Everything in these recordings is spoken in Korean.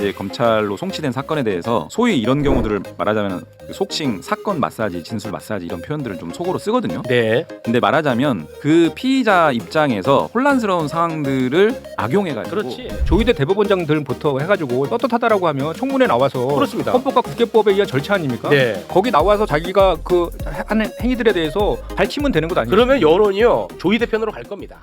이제 검찰로 송치된 사건에 대해서 소위 이런 경우들을 말하자면 속칭 사건 마사지, 진술 마사지 이런 표현들을 좀 속어로 쓰거든요. 네. 근데 말하자면 그 피의자 입장에서 혼란스러운 상황들을 악용해가지고 그렇지. 조희대 대법원장들부터 해가지고 떳떳하다라고 하면 청문회 나와서 그렇습니다. 헌법과 국회법에 의한 절차 아닙니까? 네. 거기 나와서 자기가 그 하는 행위들에 대해서 밝히면 되는 것 아니에요? 그러면 여론이요 조희대 편으로 갈 겁니다.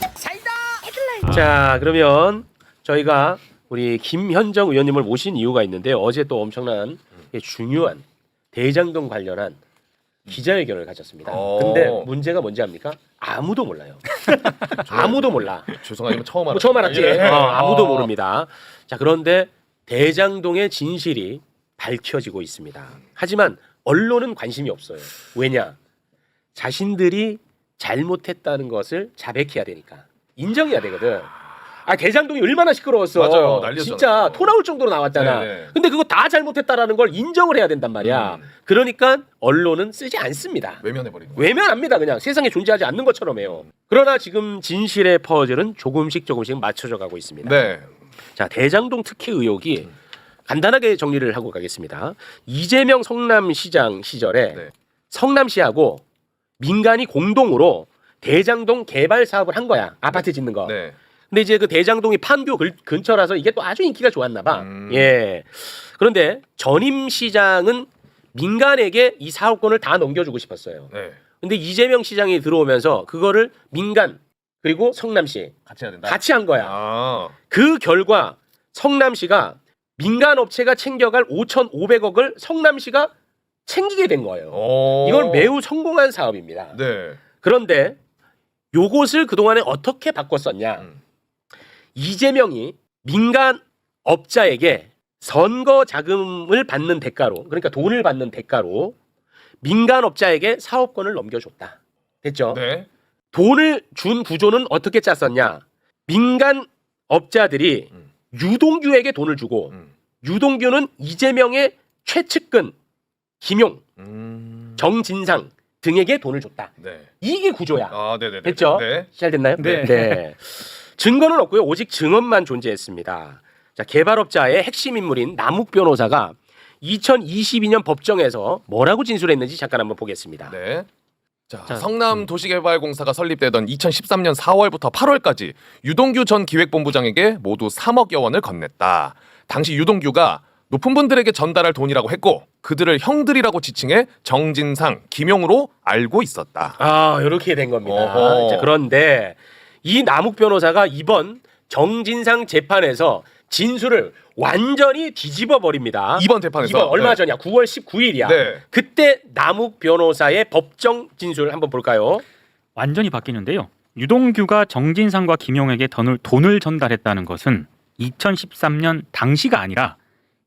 자, 그러면 저희가 우리 김현정 의원님을 모신 이유가 있는데 어제 또 엄청난 중요한 대장동 관련한 기자회견을 가졌습니다. 근데 문제가 뭔지 압니까? 아무도 몰라요. 아무도 몰라. 죄송하지만 처음 알았어요. 처음 알았지? 예. 아무도 모릅니다. 자, 그런데 대장동의 진실이 밝혀지고 있습니다. 하지만 언론은 관심이 없어요. 왜냐? 자신들이 잘못했다는 것을 자백해야 되니까. 인정해야 되거든. 아, 대장동이 얼마나 시끄러웠어. 맞아요. 난리였잖아요. 진짜 토 나올 정도로 나왔잖아. 네네. 근데 그거 다 잘못했다라는 걸 인정을 해야 된단 말이야. 그러니까 언론은 쓰지 않습니다. 외면해버리는 거예요. 외면합니다. 그냥 세상에 존재하지 않는 것처럼 해요. 그러나 지금 진실의 퍼즐은 조금씩 맞춰져 가고 있습니다. 네. 자, 대장동 특혜 의혹이 간단하게 정리를 하고 가겠습니다. 이재명 성남시장 시절에 네. 성남시하고 민간이 공동으로 대장동 개발 사업을 한 거야. 아파트 짓는 거. 네. 근데 이제 그 대장동이 판교 근처라서 이게 또 아주 인기가 좋았나 봐. 예. 그런데 전임 시장은 민간에게 이 사업권을 다 넘겨주고 싶었어요. 네. 근데 이재명 시장이 들어오면서 그거를 민간 그리고 성남시 같이 해야 된다. 같이 한 거야. 아. 그 결과 성남시가 민간 업체가 챙겨갈 5,500억을 성남시가 챙기게 된 거예요. 오. 이건 매우 성공한 사업입니다. 네. 그런데 요것을 그동안에 어떻게 바꿨었냐? 이재명이 민간 업자에게 선거 자금을 받는 대가로, 그러니까 돈을 받는 대가로 민간 업자에게 사업권을 넘겨줬다. 됐죠? 네. 돈을 준 구조는 어떻게 짰었냐? 민간 업자들이 유동규에게 돈을 주고 유동규는 이재명의 최측근 김용, 정진상 등에게 돈을 줬다. 네. 이게 구조야. 아, 네네. 됐죠? 네. 잘 됐나요? 네. 증거는 없고요. 오직 증언만 존재했습니다. 자, 개발업자의 핵심 인물인 남욱 변호사가 2022년 법정에서 뭐라고 진술했는지 잠깐 한번 보겠습니다. 네. 자, 성남 도시개발공사가 설립되던 2013년 4월부터 8월까지 유동규 전 기획본부장에게 모두 3억여 원을 건넸다. 당시 유동규가 높은 분들에게 전달할 돈이라고 했고 그들을 형들이라고 지칭해 정진상, 김용으로 알고 있었다. 아, 이렇게 된 겁니다. 어허. 자, 그런데 이 남욱 변호사가 이번 정진상 재판에서 진술을 완전히 뒤집어 버립니다. 이번 재판에서? 이번 얼마 네. 전이야? 9월 19일이야. 네. 그때 남욱 변호사의 법정 진술 한번 볼까요? 완전히 바뀌는데요. 유동규가 정진상과 김용에게 돈을 전달했다는 것은 2013년 당시가 아니라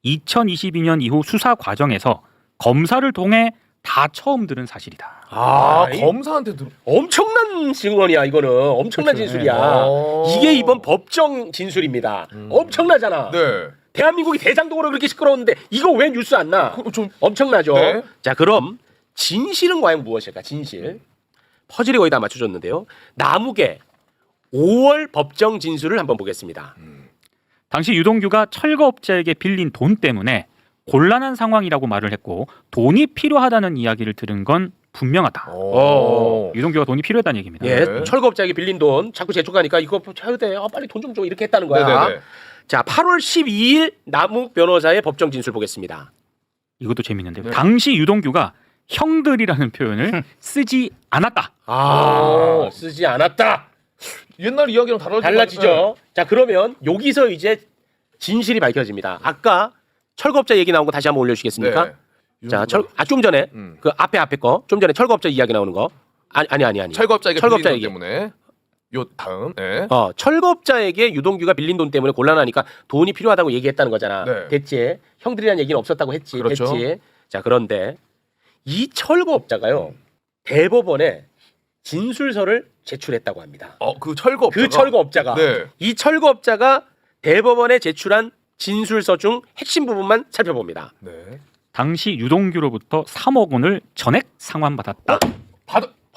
2022년 이후 수사 과정에서 검사를 통해 다 처음 들은 사실이다. 아, 이 검사한테 엄청난 증언이야. 이거는 엄청난 그렇죠. 진술이야. 이게 이번 법정 진술입니다. 엄청나잖아. 네. 대한민국이 대장동으로 그렇게 시끄러웠는데 이거 왜 뉴스 안 나? 좀 엄청나죠. 네. 자, 그럼 진실은 과연 무엇일까? 진실. 퍼즐이 거의 다 맞춰졌는데요. 남욱의 5월 법정 진술을 한번 보겠습니다. 당시 유동규가 철거업자에게 빌린 돈 때문에 곤란한 상황이라고 말을 했고 돈이 필요하다는 이야기를 들은 건 분명하다. 오. 유동규가 돈이 필요했다는 얘기입니다. 예, 네. 철거업자에게 빌린 돈 자꾸 재촉하니까 이거 쳐야 돼. 빨리 돈 좀 줘. 이렇게 했다는 거야. 네네네. 자, 8월 12일 남욱 변호사의 법정 진술 보겠습니다. 이것도 재밌는데요. 네. 당시 유동규가 형들이라는 표현을 쓰지 않았다. 쓰지 않았다. 옛날 이야기랑 달라지죠. 자, 그러면 여기서 이제 진실이 밝혀집니다. 아까 철거업자 얘기 나온 거 다시 한번 올려주시겠습니까? 네. 자, 좀 전에 그 앞에 거, 좀 전에 철거업자 이야기 나오는 거. 아니. 철거업자에게 철거업자 빌린 얘기. 돈 때문에 요 다음. 네. 철거업자에게 유동규가 빌린 돈 때문에 곤란하니까 돈이 필요하다고 얘기했다는 거잖아. 네. 됐지? 형들이라는 얘기는 없었다고 했지. 그렇죠. 됐지? 자, 그런데 이 철거업자가요 대법원에 진술서를 제출했다고 합니다. 그 철거업자가. 그 철거업자가 네. 이 철거업자가 대법원에 제출한 진술서 중 핵심 부분만 살펴봅니다. 네. 당시 유동규로부터 3억 원을 전액 상환받았다.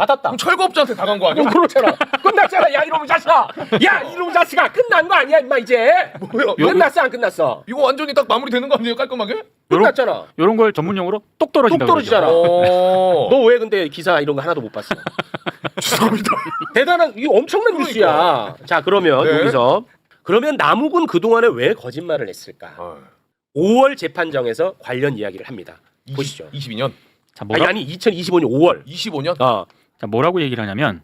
받았다. 그럼 철거업자한테 다 간 거 아니야? 그렇잖아. 끝났잖아. 야 이놈의 자식아. 야 이놈의 자식아. 끝난 거 아니야 임마 이제. 뭐야? 끝났어 안 끝났어? 이거 완전히 딱 마무리되는 거 아니에요? 깔끔하게? 끝났잖아. 이런 걸 전문용어로 똑 떨어진다. 똑 떨어지잖아. 어. 너 왜 근데 기사 이런 거 하나도 못 봤어? 죄송합니다. 대단한 이 엄청난 뉴스야. 자 그러면 네. 여기서 그러면 남욱은 그 동안에 왜 거짓말을 했을까? 5월 재판정에서 관련 이야기를 합니다. 보시죠. 22년, 자, 뭐라, 아니 2025년 5월. 25년. 자, 뭐라고 얘기를 하냐면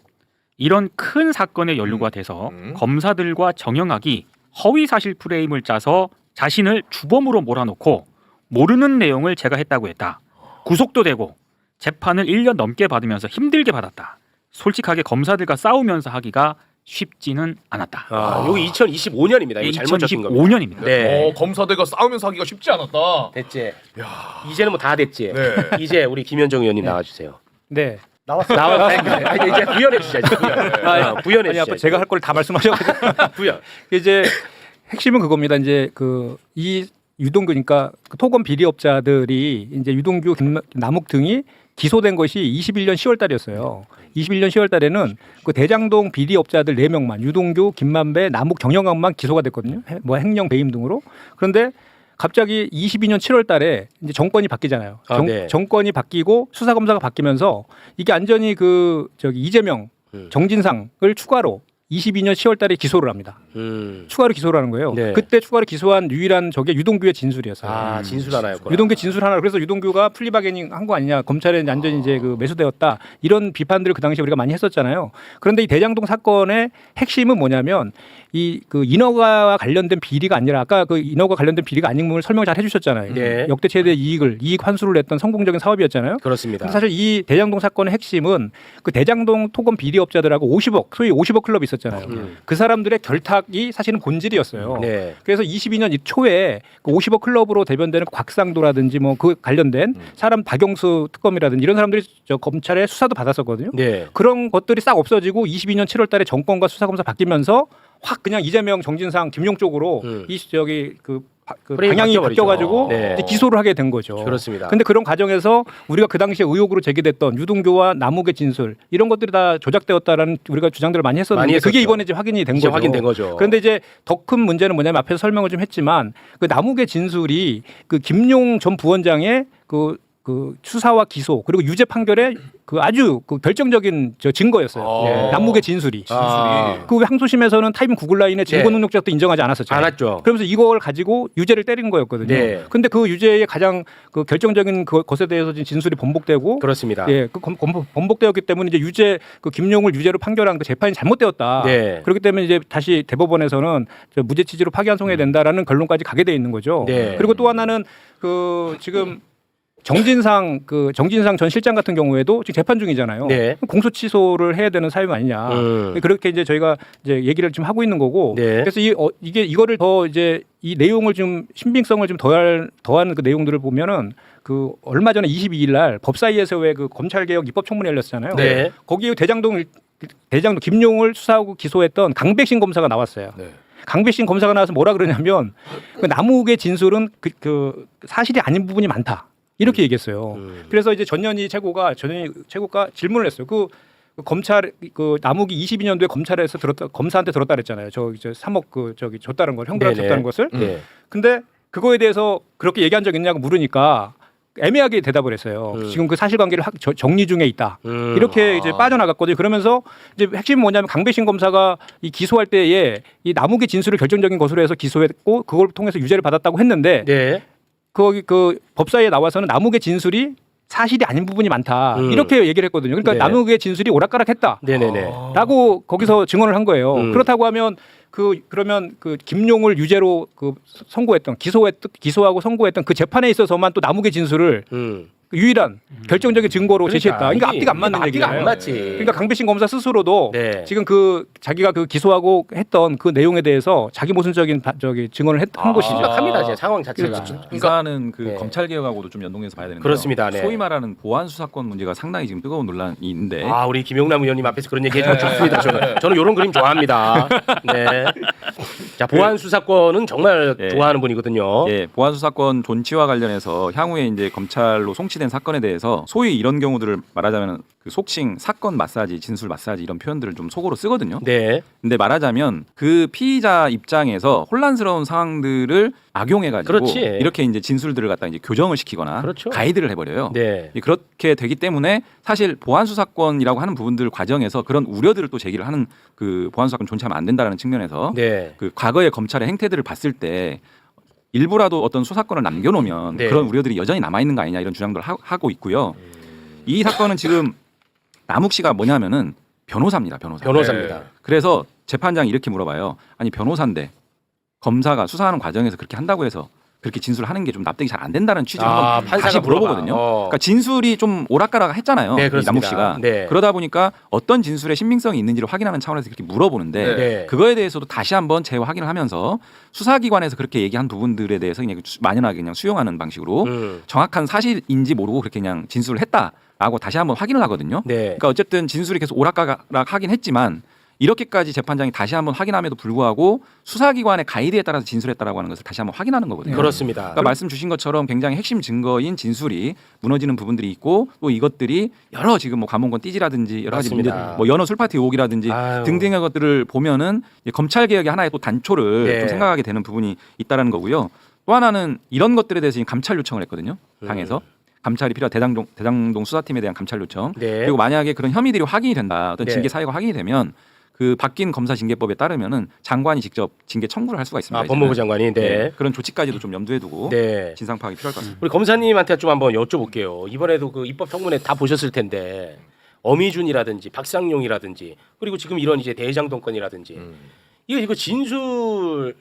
이런 큰 사건에 연루가 돼서 검사들과 정영학이 허위 사실 프레임을 짜서 자신을 주범으로 몰아놓고 모르는 내용을 제가 했다고 했다. 구속도 되고 재판을 1년 넘게 받으면서 힘들게 받았다. 솔직하게 검사들과 싸우면서 하기가 쉽지는 않았다. 여기 2025년입니다. 이거 잘못 적힌 겁니다. 2025년입니다. 네. 검사들과 싸우면서 하기가 쉽지 않았다. 됐지. 야. 이제는 뭐 다 됐지. 네. 이제 우리 김현정 의원님 나와주세요. 네. 나와. 이제 구현해 주시죠. 구현해 아니 아까 주시죠. 제가 할 걸 다 말씀하셔가지고 구현. 이제 핵심은 그겁니다. 이제 이 유동규니까 토건 비리업자들이 이제 유동규, 남욱 등이 기소된 것이 21년 10월 달이었어요. 21년 10월 달에는 그 대장동 비리업자들 4명만 유동규, 김만배, 남욱, 정영학만 기소가 됐거든요. 뭐 횡령 배임 등으로. 그런데 갑자기 22년 7월 달에 이제 정권이 바뀌잖아요. 네. 정권이 바뀌고 수사검사가 바뀌면서 이게 완전히 이재명, 정진상을 추가로 22년 10월 달에 기소를 합니다. 추가로 기소를 하는 거예요. 네. 그때 추가로 기소한 유일한 적이 유동규의 진술이었어요. 진술 하나였구나. 유동규 진술 하나. 그래서 유동규가 플리바게닝 한 거 아니냐, 검찰에 완전히 이제 매수되었다, 이런 비판들을 그 당시에 우리가 많이 했었잖아요. 그런데 이 대장동 사건의 핵심은 뭐냐면 인허가와 관련된 비리가 아니라, 아까 인허가 관련된 비리가 아닌 부분을 설명 잘 해주셨잖아요. 네. 역대 최대 이익 환수를 냈던 성공적인 사업이었잖아요. 그렇습니다. 근데 사실 이 대장동 사건의 핵심은 그 대장동 토건 비리업자들하고 50억, 소위 50억 클럽이 있었잖아요. 그 사람들의 결탁이 사실은 본질이었어요. 네. 그래서 22년 초에 그 50억 클럽으로 대변되는 곽상도라든지 뭐 그 관련된 사람, 박영수 특검이라든지 이런 사람들이 검찰의 수사도 받았었거든요. 네. 그런 것들이 싹 없어지고 22년 7월 달에 정권과 수사검사 바뀌면서 확 그냥 이재명, 정진상, 김용 쪽으로 방향이 바뀌어버리죠. 바뀌어가지고 네. 이제 기소를 하게 된 거죠. 그렇습니다. 근데 그런 과정에서 우리가 그 당시에 의혹으로 제기됐던 유동규와 남욱의 진술, 이런 것들이 다 조작되었다라는 우리가 주장들을 많이 했었는데 많이 그게 했었죠. 이번에 이제 확인이 된 이제 거죠. 확인된 거죠. 그런데 이제 더 큰 문제는 뭐냐면 앞에서 설명을 좀 했지만 그 남욱의 진술이 그 김용 전 부원장의 그 수사와 기소 그리고 유죄 판결의 아주 결정적인 증거였어요. 남욱의 진술이. 그 항소심에서는 타임 구글라인의 증거 능력자도 인정하지 않았었죠. 않았죠. 그러면서 이걸 가지고 유죄를 때린 거였거든요. 네. 근데 그 유죄의 가장 결정적인 것에 대해서 진술이 번복되고, 그렇습니다. 예, 번복되었기 때문에 이제 김용을 유죄로 판결한 그 재판이 잘못되었다. 네. 그렇기 때문에 이제 다시 대법원에서는 무죄 취지로 파기환송해야 된다라는 결론까지 가게 돼 있는 거죠. 네. 그리고 또 하나는 지금 정진상 전 실장 같은 경우에도 지금 재판 중이잖아요. 네. 공소 취소를 해야 되는 사유 아니냐. 그렇게 이제 저희가 이제 얘기를 좀 하고 있는 거고. 네. 그래서 이거를 더 이제 이 내용을 좀 신빙성을 좀 더한 그 내용들을 보면은 얼마 전에 22일 날 법사위에서 왜 검찰개혁 입법청문회 열렸잖아요. 네. 거기에 대장동 김용을 수사하고 기소했던 강백신 검사가 나왔어요. 네. 강백신 검사가 나와서 뭐라 그러냐면 남욱의 진술은 사실이 아닌 부분이 많다. 이렇게 얘기했어요. 그래서 이제 전현희 최고가 질문을 했어요. 검찰 남욱이 22년도에 검찰에서 검사한테 들었다 그랬잖아요. 저 3억 줬다는 걸, 형들한테 줬다는 것을. 근데 그거에 대해서 그렇게 얘기한 적 있냐고 물으니까 애매하게 대답을 했어요. 지금 그 사실관계를 정리 중에 있다. 이렇게 이제 빠져나갔거든요. 그러면서 이제 핵심은 뭐냐면 강배신 검사가 이 기소할 때에 이 남욱의 진술을 결정적인 것으로 해서 기소했고 그걸 통해서 유죄를 받았다고 했는데 네. 그 법사위에 나와서는 남욱의 진술이 사실이 아닌 부분이 많다. 이렇게 얘기를 했거든요. 그러니까 네. 남욱의 진술이 오락가락했다. 네네네. 라고 거기서 증언을 한 거예요. 그렇다고 하면 그러면 김용을 유죄로 기소하고 선고했던 그 재판에 있어서만 또 남욱의 진술을 유일한 결정적인 증거로 제시했다. 그러니까 앞뒤가 안 맞는 앞뒤가 얘기예요. 안 맞지. 그러니까 강배신 검사 스스로도 네. 지금 자기가 기소하고 했던 그 내용에 대해서 자기 모순적인 증언을 한 것이죠. 심각합니다, 이제 상황 자체가. 이 사안은 네. 검찰 개혁하고도 좀 연동해서 봐야 되는데 그렇습니다. 네. 소위 말하는 보안 수사권 문제가 상당히 지금 뜨거운 논란이 있는데 우리 김용남 의원님 앞에서 그런 얘기 해주면 좋습니다. 저는 이런 그림 좋아합니다. 네. 자, 보안 수사권은 정말 네. 좋아하는 분이거든요. 예, 보안 수사권 존치와 관련해서 향후에 이제 검찰로 송치된 사건에 대해서 소위 이런 경우들을 말하자면 그 속칭 사건 마사지, 진술 마사지 이런 표현들을 좀 속어로 쓰거든요. 네. 근데 말하자면 그 피의자 입장에서 혼란스러운 상황들을 악용해가지고 그렇지. 이렇게 이제 진술들을 갖다 이제 교정을 시키거나 그렇죠. 가이드를 해버려요. 네. 그렇게 되기 때문에 사실 보안 수사권이라고 하는 부분들 과정에서 그런 우려들을 또 제기를 하는 그 보안 수사권 존재하면 안 된다는 측면에서 네. 그 과거의 검찰의 행태들을 봤을 때 일부라도 어떤 수사권을 남겨놓으면 네. 그런 우려들이 여전히 남아 있는 거 아니냐 이런 주장들을 하고 있고요. 이 사건은 지금 남욱 씨가 뭐냐면은 변호사입니다. 변호사입니다. 그래서 재판장이 이렇게 물어봐요. 아니 변호사인데 검사가 수사하는 과정에서 그렇게 한다고 해서 그렇게 진술하는 게 좀 납득이 잘 안 된다는 취지로 한번 판사가 다시 물어봐. 물어보거든요. 그러니까 진술이 좀 오락가락 했잖아요. 네, 이 그렇습니다. 남욱 씨가. 네. 그러다 보니까 어떤 진술의 신빙성이 있는지를 확인하는 차원에서 그렇게 물어보는데 네. 그거에 대해서도 다시 한번 재확인을 하면서 수사기관에서 그렇게 얘기한 부분들에 대해서 그냥 만연하게 그냥 수용하는 방식으로 정확한 사실인지 모르고 그렇게 그냥 진술을 했다라고 다시 한번 확인을 하거든요. 네. 그러니까 어쨌든 진술이 계속 오락가락 하긴 했지만 이렇게까지 재판장이 다시 한번 확인함에도 불구하고 수사기관의 가이드에 따라서 진술했다라고 하는 것을 다시 한번 확인하는 거거든요. 그렇습니다. 그러니까 말씀 주신 것처럼 굉장히 핵심 증거인 진술이 무너지는 부분들이 있고 또 이것들이 여러 지금 뭐 감옥권 띠지라든지 여러 가지 문제, 맞습니다. 뭐 연어 술파티 의혹이라든지 아유. 등등의 것들을 보면은 이제 검찰 개혁의 하나의 또 단초를 네. 좀 생각하게 되는 부분이 있다라는 거고요. 또 하나는 이런 것들에 대해서 감찰 요청을 했거든요. 당에서. 감찰이 필요한 대장동 수사팀에 대한 감찰 요청. 네. 그리고 만약에 그런 혐의들이 확인이 된다, 어떤 네. 징계 사유가 확인이 되면 그 바뀐 검사 징계법에 따르면은 장관이 직접 징계 청구를 할 수가 있습니다. 이제는. 법무부 장관이 네. 그런 조치까지도 좀 염두에 두고 네. 진상 파악이 필요할 것 같습니다. 우리 검사님한테 좀 한번 여쭤볼게요. 이번에도 그 입법 청문회 다 보셨을 텐데 어미준이라든지 박상용이라든지 그리고 지금 이런 이제 대장동 건이라든지 이거 진술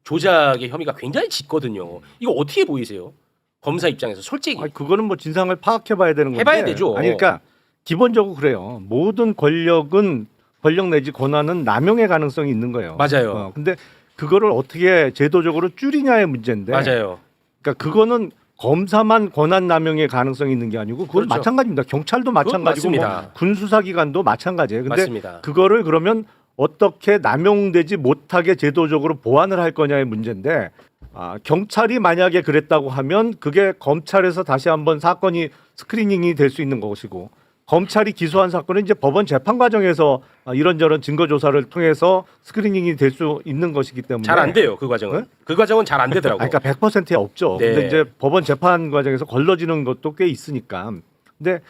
조작의 혐의가 굉장히 짙거든요. 이거 어떻게 보이세요? 검사 입장에서 솔직히. 아니, 그거는 뭐 진상을 파악해봐야 되는 건데. 해봐야 되죠. 아니 그러니까 기본적으로 그래요. 모든 권력 내지 권한은 남용의 가능성이 있는 거예요. 맞아요. 근데 그거를 어떻게 제도적으로 줄이냐의 문제인데. 맞아요. 그러니까 그거는 검사만 권한 남용의 가능성이 있는 게 아니고 그건 그렇죠. 마찬가지입니다. 경찰도 마찬가지고 뭐 맞습니다. 군수사기관도 마찬가지예요. 근데 맞습니다. 그거를 그러면 어떻게 남용되지 못하게 제도적으로 보완을 할 거냐의 문제인데 경찰이 만약에 그랬다고 하면 그게 검찰에서 다시 한번 사건이 스크리닝이 될 수 있는 것이고 검찰이 기소한 사건은 이제 법원 재판 과정에서 이런저런 증거 조사를 통해서 스크리닝이 될 수 있는 것이기 때문에 잘 안 돼요 그 과정은. 네? 그 과정은 잘 안 되더라고. 그러니까 100%에 없죠. 네. 근데 이제 법원 재판 과정에서 걸러지는 것도 꽤 있으니까. 근데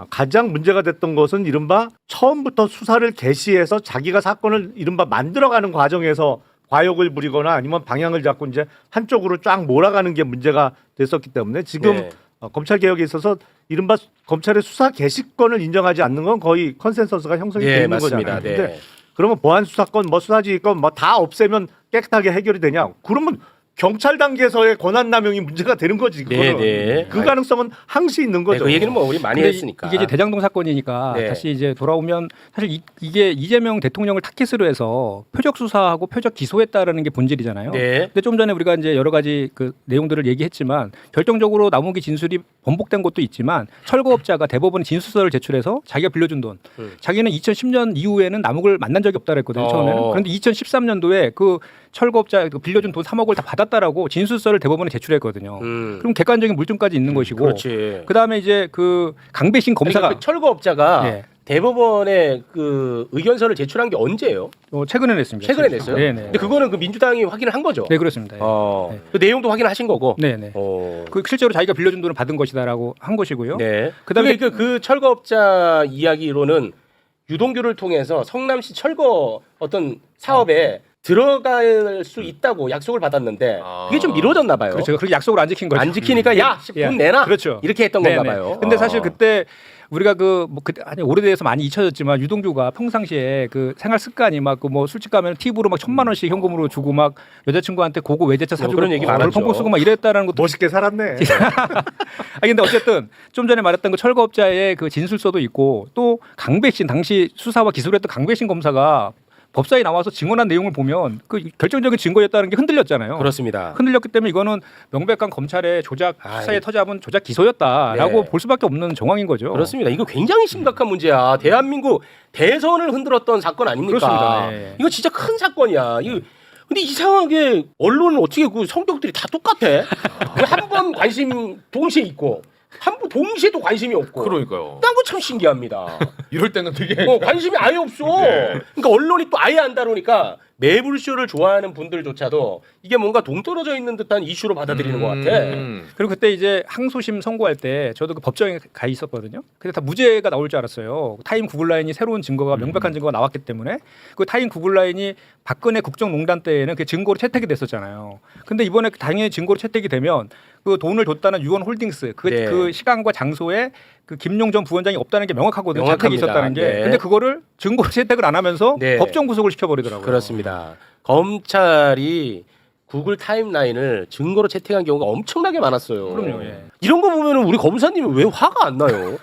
가장 문제가 됐던 것은 이른바 처음부터 수사를 개시해서 자기가 사건을 이른바 만들어가는 과정에서 과욕을 부리거나 아니면 방향을 잡고 이제 한쪽으로 쫙 몰아가는 게 문제가 됐었기 때문에 지금 네. 검찰 개혁에 있어서 이른바 검찰의 수사 개시권을 인정하지 않는 건 거의 컨센서스가 형성이 되어 예, 있는 맞습니다. 거잖아요. 네. 근데 그러면 보안 수사권, 뭐 수사지휘권 뭐 다 없애면 깨끗하게 해결이 되냐? 그러면 경찰 단계에서의 권한 남용이 문제가 되는 거지. 그거는. 네. 그 가능성은 항시 있는 네, 거죠. 그 얘기는 뭐 우리 많이 근데 했으니까. 이게 이제 대장동 사건이니까 네. 다시 이제 돌아오면 사실 이게 이재명 대통령을 타깃으로 해서 표적 수사하고 표적 기소했다라는 게 본질이잖아요. 네. 근데 좀 전에 우리가 이제 여러 가지 그 내용들을 얘기했지만 결정적으로 남욱이 진술이 번복된 것도 있지만 철거업자가 대법원에 진술서를 제출해서 자기가 빌려준 돈, 자기는 2010년 이후에는 남욱을 만난 적이 없다 그랬거든요. 처음에는. 그런데 2013년도에 그 철거업자 그 빌려준 돈 3억을 다 받았다라고 진술서를 대법원에 제출했거든요. 그럼 객관적인 물증까지 있는 것이고. 그렇지. 그다음에 이제 그 강배신 검사가 그러니까 그 철거업자가 네. 대법원에 그 의견서를 제출한 게 언제예요? 최근에 냈습니다. 최근에 냈어요? 네네. 근데 그거는 그 민주당이 확인을 한 거죠. 네 그렇습니다. 네. 네. 그 내용도 확인하신 거고. 네네. 어. 그 실제로 자기가 빌려준 돈을 받은 것이다라고 한 것이고요. 네. 그다음에 그 철거업자 이야기로는 유동규를 통해서 성남시 철거 어떤 사업에 들어갈 수 있다고 약속을 받았는데 그게 좀 미뤄졌나 봐요. 그렇죠. 그렇게 약속을 안 지킨 거죠. 안 지키니까 야, 예. 돈 내놔. 그렇죠. 이렇게 했던 네네. 건가 봐요. 근데 사실 그때 우리가 아니 오래돼서 많이 잊혀졌지만 유동규가 평상시에 그 생활 습관이 막 그 뭐 술집 가면 팁으로 막 1,000만 원씩 현금으로 주고 막 여자친구한테 고급 외제차 사주고 그런 얘기 많았죠. 펑펑 쓰고 막 이랬다라는 것도 멋있게 살았네. 아 근데 어쨌든 좀 전에 말했던 그 철거업자의 그 진술서도 있고 또 강배신 당시 수사와 기소를 했던 강배신 검사가 법사에 나와서 증언한 내용을 보면 그 결정적인 증거였다는 게 흔들렸잖아요. 그렇습니다. 흔들렸기 때문에 이거는 명백한 검찰의 조작 수사에 터잡은 조작 기소였다라고 네. 볼 수밖에 없는 정황인 거죠. 그렇습니다. 이거 굉장히 심각한 문제야. 대한민국 대선을 흔들었던 사건 아닙니까? 그렇습니다. 네. 이거 진짜 큰 사건이야. 이거 근데 이상하게 언론은 어떻게 그 성격들이 다 똑같아? 한 번 관심 동시에 있고 한 분 동시에도 관심이 없고. 그러니까요. 딴 거 참 신기합니다. 이럴 때는 되게 관심이 아예 없어. 그러니까 언론이 또 아예 안 다루니까 매불쇼를 좋아하는 분들조차도 이게 뭔가 동떨어져 있는 듯한 이슈로 받아들이는 것 같아. 그리고 그때 이제 항소심 선고할 때 저도 그 법정에 가 있었거든요. 근데 다 무죄가 나올 줄 알았어요. 타임 구글라인이 새로운 증거가 명백한 증거가 나왔기 때문에 그 타임 구글라인이 박근혜 국정농단 때에는 그 증거로 채택이 됐었잖아요. 근데 이번에 당연히 증거로 채택이 되면 그 돈을 줬다는 유원홀딩스 네. 그 시간과 장소에 그 김용 전 부원장이 없다는 게 명확하거든요. 채택이 명확합니다. 있었다는 게. 네. 근데 그거를 증거로 채택을 안 하면서 네. 법정 구속을 시켜버리더라고요. 그렇습니다. 검찰이 구글 타임라인을 증거로 채택한 경우가 엄청나게 많았어요. 그럼요. 예. 이런 거 보면은 우리 검사님은 왜 화가 안 나요?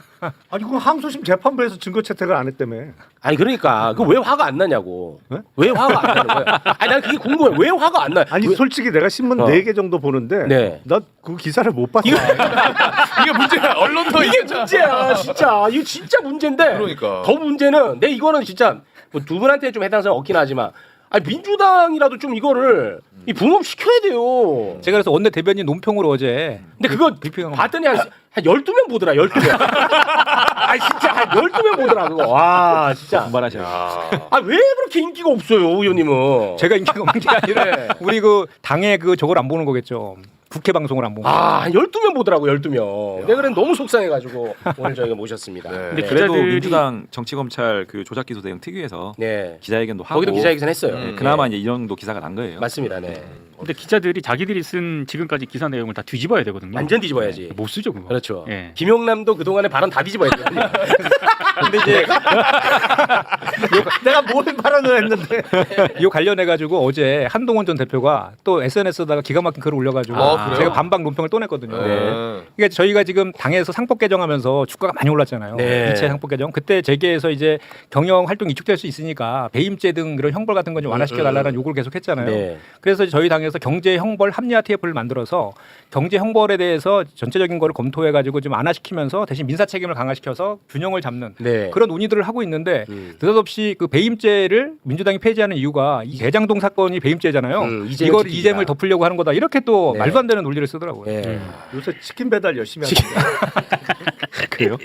아니 그건 항소심 재판부에서 증거 채택을 안 했다며. 아니 그러니까 그 왜 화가 안 나냐고. 네? 왜 화가 안 나는 거야? 아니 난 그게 궁금해. 왜 화가 안 나? 아니 왜- 솔직히 내가 신문 4개 정도 보는데 네. 나 그 기사를 못 봤어. 이게 문제야. 언론도 이게 문제야, 진짜. 이거 진짜 문제인데. 그러니까. 더 문제는 내 이거는 진짜 뭐두 분한테 좀 해당사항 없긴 하지만 아니 민주당이라도 좀 이거를 이 분업시켜야 돼요. 제가 그래서 원내 대변인 논평으로 어제 근데 그거 브리핑한 거 봤더니 한 12명 보더라. 12명. 아 진짜 한 12명 보더라 그거. 와 진짜. 분발하셔야 아 왜 그렇게 인기가 없어요 의원님은. 제가 인기가 없는 게 아니라 네. 우리 그 당의 그 저걸 안 보는 거겠죠. 국회 방송을 안 보는 거. 한 12명 보더라고 12명. 내가 그래 너무 속상해가지고 오늘 저희가 모셨습니다. 네. 근데 그래도 기자들이- 민주당 정치검찰 그 조작기소 대응 특위에서 네. 기자회견도 하고 거기도 기자회견 했어요. 네, 그나마 이제 이 정도 기사가 난 거예요. 맞습니다. 네. 근데 기자들이 자기들이 쓴 지금까지 기사 내용을 다 뒤집어야 되거든요. 완전 뒤집어야지. 못 쓰죠 그거. 그렇죠. 예. 김용남도 그 동안에 발언 다 뒤집어야 돼. 근데 이제 내가 뭘 발언을 했는데. 이 관련해 가지고 어제 한동훈 전 대표가 또 SNS에다가 기가 막힌 글을 올려가지고 그래요? 제가 반박 논평을 또 냈거든요. 네. 그러니까 저희가 지금 당에서 상법 개정하면서 주가가 많이 올랐잖아요. 네. 2차 상법 개정 그때 재계에서 이제 경영 활동이 위축될 수 있으니까 배임죄 등 그런 형벌 같은 건 좀 완화시켜 달라는 요구를 계속했잖아요. 네. 그래서 저희 당에서 경제 형벌 합리화 TF를 만들어서 경제 형벌에 대해서 전체적인 거를 검토해 가지고 좀 완화시키면서 대신 민사 책임을 강화시켜서 균형을 잡는 네. 그런 논의들을 하고 있는데 느닷없이 그 배임죄를 민주당이 폐지하는 이유가 이 대장동 사건이 배임죄잖아요. 이재명 이걸 지키기다. 이잼을 덮으려고 하는 거다. 이렇게 또 네. 말도 안 되는 논리를 쓰더라고요. 네. 요새 치킨 배달 열심히 하는데. 그래요?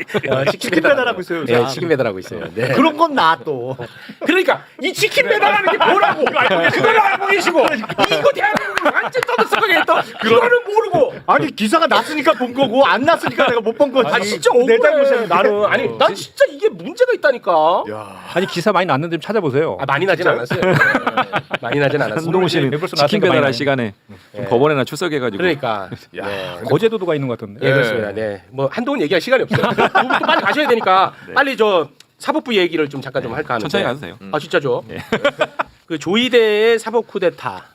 치킨 배달하고 있어요. 요새. 네, 치킨 배달하고 있어요. 네. 그런 건 나 또. 그러니까 이 치킨 배달하는 게 뭐라고? 그걸 알고 계시고 이거 대한민국을 완전 떠들썩하게 했던 그거는 모르고. 아니 기사가 났으니까 본 거고 안 났으니까 내가 못 본 거지. 아 진짜 내 억울해. 잘못이야 나는 아니 난 진짜 이게 문제가 있다니까. 아니 기사 많이 났는데 좀 찾아보세요. 아, 많이 나진 않았어요. 많이 나진 않았어요. 한동훈 씨는 매불쇼 치킨 나왔던 거 배달할 많이 시간에 좀 네. 법원에나 출석해가지고 그러니까. 네. 거제도가 있는 것 같던데. 예, 그렇습니다. 네. 뭐 한동훈 얘기할 시간이 없어요. 두 분 또 빨리 가셔야 되니까 빨리 저 사법부 얘기를 좀 잠깐 좀 할까 하는데. 천천히 가도 돼요. 아 진짜죠? 그 조이대의 사법 쿠데타,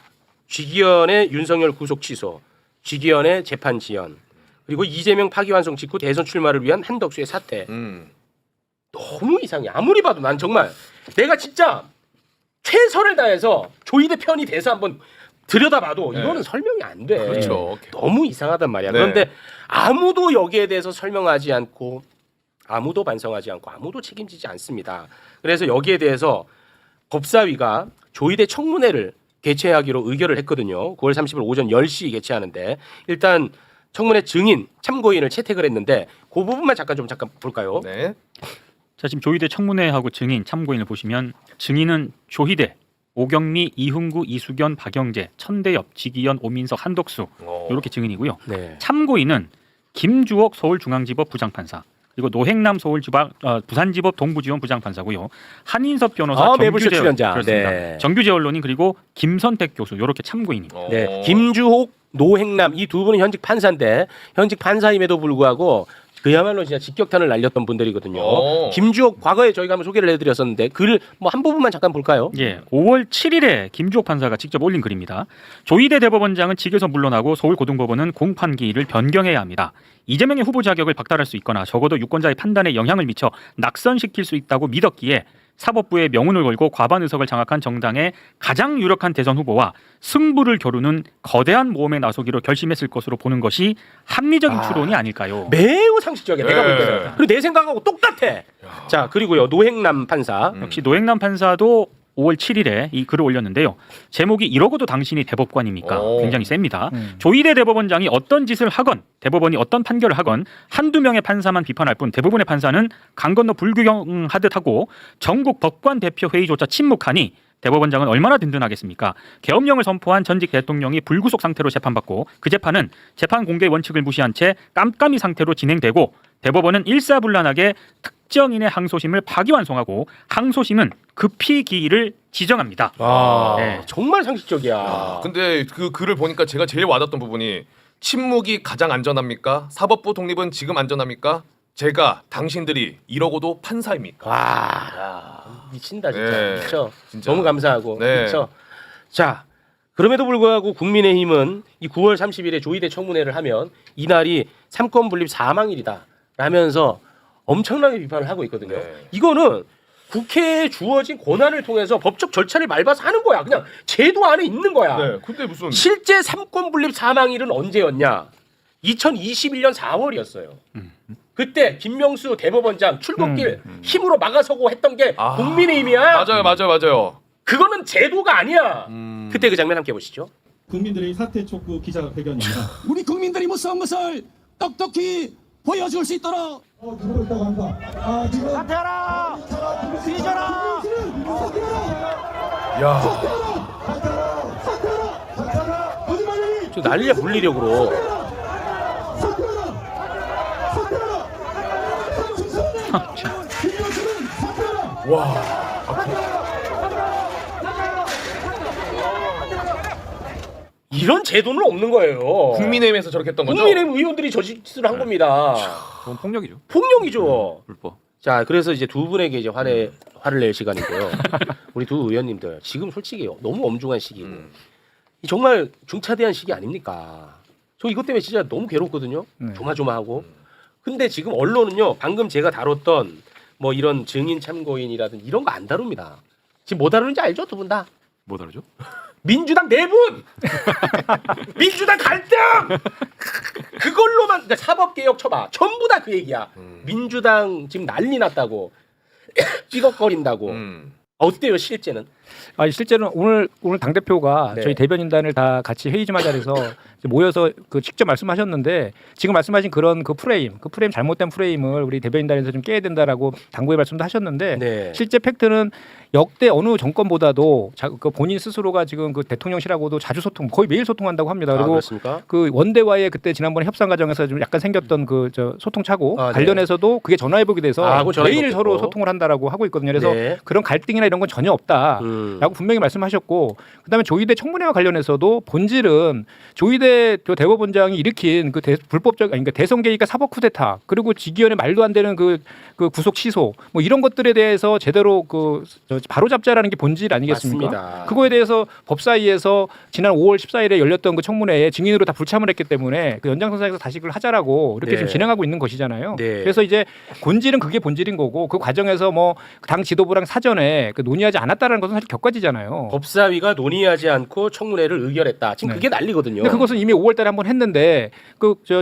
쥐기현의 윤석열 구속 취소, 쥐기현의 재판 지연, 그리고 이재명 파기환송 직후 대선 출마를 위한 한덕수의 사퇴. 너무 이상해. 아무리 봐도 난 정말 내가 진짜 최선을 다해서 조이대 편이 돼서 한번 들여다봐도 네. 이거는 설명이 안 돼. 그렇죠. 너무 이상하단 말이야. 네. 그런데 아무도 여기에 대해서 설명하지 않고 아무도 반성하지 않고 아무도 책임지지 않습니다. 그래서 여기에 대해서 법사위가 조이대 청문회를 개최하기로 의결을 했거든요. 9월 30일 오전 10시 개최하는데 일단 청문회 증인, 참고인을 채택을 했는데 그 부분만 잠깐 볼까요? 네. 자 지금 조희대 청문회하고 증인 참고인을 보시면 증인은 조희대, 오경미, 이훈구, 이수견, 박영재, 천대엽, 지기현, 오민석, 한덕수 이렇게 증인이고요. 네. 참고인은 김주옥 서울중앙지법 부장판사 그리고 노행남 부산지법 동부지원 부장판사고요. 한인섭 변호사, 매불쇼 출연자. 그렇습니다. 네. 정규재 언론인 그리고 김선택 교수 이렇게 참고인입니다. 네. 김주옥, 노행남 이 두 분은 현직 판사인데 현직 판사임에도 불구하고 그야말로 진짜 직격탄을 날렸던 분들이거든요. 김주옥 과거에 저희가 한번 소개를 해드렸었는데 글 뭐 한 부분만 잠깐 볼까요? 예, 5월 7일에 김주옥 판사가 직접 올린 글입니다. 조희대 대법원장은 직에서 물러나고 서울고등법원은 공판기일을 변경해야 합니다. 이재명의 후보 자격을 박탈할 수 있거나 적어도 유권자의 판단에 영향을 미쳐 낙선시킬 수 있다고 믿었기에 사법부에 명운을 걸고 과반 의석을 장악한 정당의 가장 유력한 대선 후보와 승부를 겨루는 거대한 모험에 나서기로 결심했을 것으로 보는 것이 합리적인 추론이 아닐까요? 매우 상식적이야. 내가 볼 네. 때는. 그리고 내 생각하고 똑같아. 자 그리고요 노행남 판사. 역시 노행남 판사도 5월 7일에 이 글을 올렸는데요. 제목이 이러고도 당신이 대법관입니까? 오. 굉장히 셉니다. 조희대 대법원장이 어떤 짓을 하건 대법원이 어떤 판결을 하건 한두 명의 판사만 비판할 뿐 대부분의 판사는 강 건너 불구경하듯 하고 전국 법관 대표 회의조차 침묵하니 대법원장은 얼마나 든든하겠습니까? 계엄령을 선포한 전직 대통령이 불구속 상태로 재판받고 그 재판은 재판 공개 원칙을 무시한 채 깜깜이 상태로 진행되고 대법원은 일사불란하게 특정인의 항소심을 파기환송하고 항소심은 급히 기일을 지정합니다. 아, 네. 정말 상식적이야. 아, 근데 그 글을 보니까 제가 제일 와닿던 부분이 침묵이 가장 안전합니까? 사법부 독립은 지금 안전합니까? 제가 당신들이 이러고도 판사입니까? 와, 미친다 진짜. 네, 미쳐. 진짜. 너무 감사하고 네. 미쳐. 자, 그럼에도 불구하고 국민의힘은 이 9월 30일에 조희대 청문회를 하면 이날이 삼권 분립 사망일이다 라면서 엄청나게 비판을 하고 있거든요. 네. 이거는 국회에 주어진 권한을 통해서 법적 절차를 밟아서 하는 거야. 그냥 제도 안에 있는 거야. 네, 근데 무슨 실제 삼권 분립 사망일은 언제였냐? 2021년 4월이었어요. 그때 김명수 대법원장 출국길 힘으로 막아서고 했던 게 아, 국민의힘이야. 맞아요. 그거는 제도가 아니야. 음. 그때 그 장면 함께 보시죠. 국민들의 사퇴 촉구 기자회견입니다. 우리 국민들이 무서운 것을 똑똑히 보여줄 수 있도록. 사퇴하라. 뒤져라. 야, 지금 난리야 물리력으로. 이런 제도는 없는 거예요. 국민의힘에서 저렇게 했던 거죠? 국민의힘 의원들이 저 짓을 한 겁니다. 그건 폭력이죠. 폭력이죠. 불법. 자, 그래서 이제 두 분에게 이제 화를 낼 시간인데요. 우리 두 의원님들 지금 솔직히 너무 엄중한 시기고 정말 중차대한 시기 아닙니까? 저 이것 때문에 진짜 너무 괴롭거든요. 조마조마하고. 근데 지금 언론은요, 방금 제가 다뤘던 뭐 이런 증인 참고인이라든 이런 거 안 다룹니다. 지금 뭐 다루는지 알죠, 두 분 다? 뭐 다르죠? 민주당 내분, 민주당 갈등, 그걸로만 그러니까 사법개혁 쳐봐, 전부 다 그 얘기야. 민주당 지금 난리 났다고, 찌걱거린다고. 어때요 실제는? 아니 실제는 오늘 당 대표가 네. 저희 대변인단을 다 같이 회의 좀 자리에서 모여서 그 직접 말씀하셨는데 지금 말씀하신 그런 그 프레임 잘못된 프레임을 우리 대변인단에서 좀 깨야 된다라고 당부의 말씀도 하셨는데 네. 실제 팩트는 역대 어느 정권보다도 그 본인 스스로가 지금 그 대통령실하고도 자주 거의 매일 소통한다고 합니다. 그리고 그렇습니까? 그 원대와의 그때 지난번에 협상 과정에서 좀 약간 생겼던 그 저 소통착오 네. 관련해서도 그게 전화위복이 돼서 그건 전화위복이 매일 서로 됐고. 소통을 한다라고 하고 있거든요. 그래서 네. 그런 갈등이나 이런 건 전혀 없다라고 분명히 말씀하셨고, 그다음에 조희대 청문회와 관련해서도 본질은 조희대 대법원장이 일으킨 그 불법적 그러니까 대선 개입과 사법 쿠데타 그리고 직위원회 말도 안 되는 그 구속 취소 뭐 이런 것들에 대해서 제대로 바로 잡자라는 게 본질 아니겠습니까? 맞습니다. 그거에 대해서 법사위에서 지난 5월 14일에 열렸던 그 청문회에 증인으로 다 불참을 했기 때문에 그 연장선상에서 다시 그걸 하자라고 이렇게 네. 지금 진행하고 있는 것이잖아요. 네. 그래서 이제 본질은 그게 본질인 거고 그 과정에서 뭐 당 지도부랑 사전에 그 논의하지 않았다라는 것은 사실 격가지잖아요. 법사위가 논의하지 않고 청문회를 의결했다. 지금 네. 그게 난리거든요. 근데 그것은 이미 5월달에 한번 했는데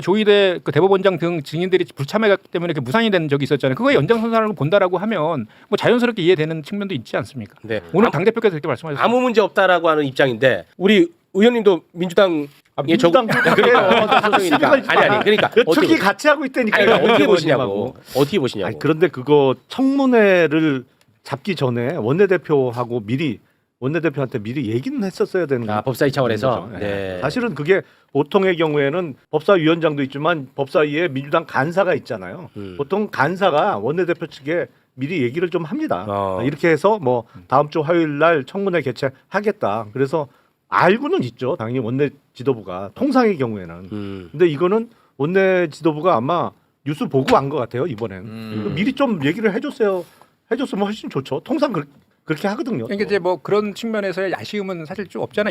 조희대 그 대법원장 등 증인들이 불참했기 때문에 그 무산이 된 적이 있었잖아요. 그거에 연장선상으로 본다라고 하면 뭐 자연스럽게 이해되는 측면도 있지 않습니까? 네. 오늘 당 대표께서 그렇게 말씀하셨어요. 아무 문제 없다라고 하는 입장인데 우리 의원님도 민주당 민주당도 소속이니까 아니 그러니까 특히 같이 하고 있다니까. 아니, 어떻게 보시냐고. 어떻게 보시냐고. 아니, 그런데 그거 청문회를 잡기 전에 원내대표하고 원내대표한테 미리 얘기는 했었어야 되는 거죠. 법사위 차원에서. 거죠. 네. 사실은 그게 보통의 경우에는 법사위원장도 있지만 법사위에 민주당 간사가 있잖아요. 보통 간사가 원내대표 측에 미리 얘기를 좀 합니다. 이렇게 해서 뭐 다음 주 화요일 날 청문회 개최하겠다. 그래서 알고는 있죠. 당연히 원내 지도부가 통상의 경우에는. 근데 이거는 원내 지도부가 아마 뉴스 보고 한 것 같아요. 이번엔. 미리 좀 얘기를 해줬으면 훨씬 좋죠. 통상 그렇게 하거든요. 그러니까 이제 뭐 그런 측면에서의 아쉬움은 사실 좀 없잖아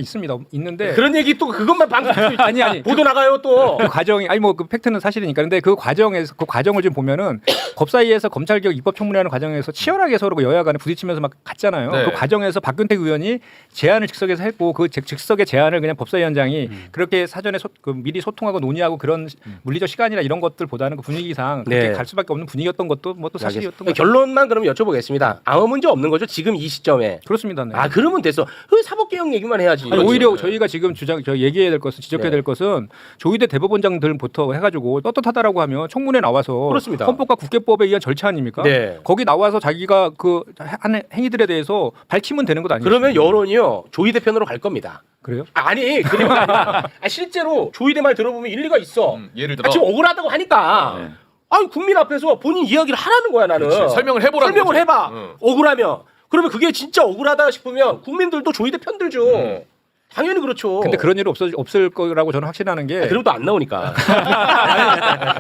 있는데 그런 얘기 또 그것만 방금 아니 보도 나가요 또. 그 과정이 뭐 그 팩트는 사실이니까. 근데 그 과정을 좀 보면은 법사위에서 검찰개혁 입법청문회하는 과정에서 치열하게 서로 여야 간에 부딪히면서 막 갔잖아요. 네. 그 과정에서 박근택 의원이 제안을 즉석에서 했고 그 즉석의 제안을 그냥 법사위원장이 그렇게 사전에 미리 소통하고 논의하고 그런 물리적 시간이나 이런 것들보다는 그 분위기상 그렇게 네. 갈 수밖에 없는 분위기였던 것도 뭐 또 사실이었던 거죠. 결론만 그럼 여쭤보겠습니다. 아무 문제 없는 거죠. 지금 이 이 시점에. 그렇습니다. 네. 아 그러면 됐어. 그 사법개혁 얘기만 해야지. 아니, 오히려 네. 저희가 지금 얘기해야 될 것은 지적해야 될 것은 조희대 대법원장들부터 해가지고 떳떳하다라고 하면 청문회 나와서 그렇습니다. 헌법과 국회법에 의한 절차 아닙니까? 네. 거기 나와서 자기가 그 한 행위들에 대해서 밝히면 되는 것 아니에요? 그러면 여론이요 조희대 편으로 갈 겁니다. 그래요? 아니 그런 거 아니야. 실제로 조희대 말 들어보면 일리가 있어. 예를 들어 지금 억울하다고 하니까. 네. 아니 국민 앞에서 본인 이야기를 하라는 거야 나는. 그렇지, 설명을 해보라는 설명을 거지. 해봐. 응. 억울하면. 그러면 그게 진짜 억울하다 싶으면 국민들도 조희대 편들죠. 당연히 그렇죠. 근데 그런 일은 없을 거라고 저는 확신하는 게 그래도 안 나오니까.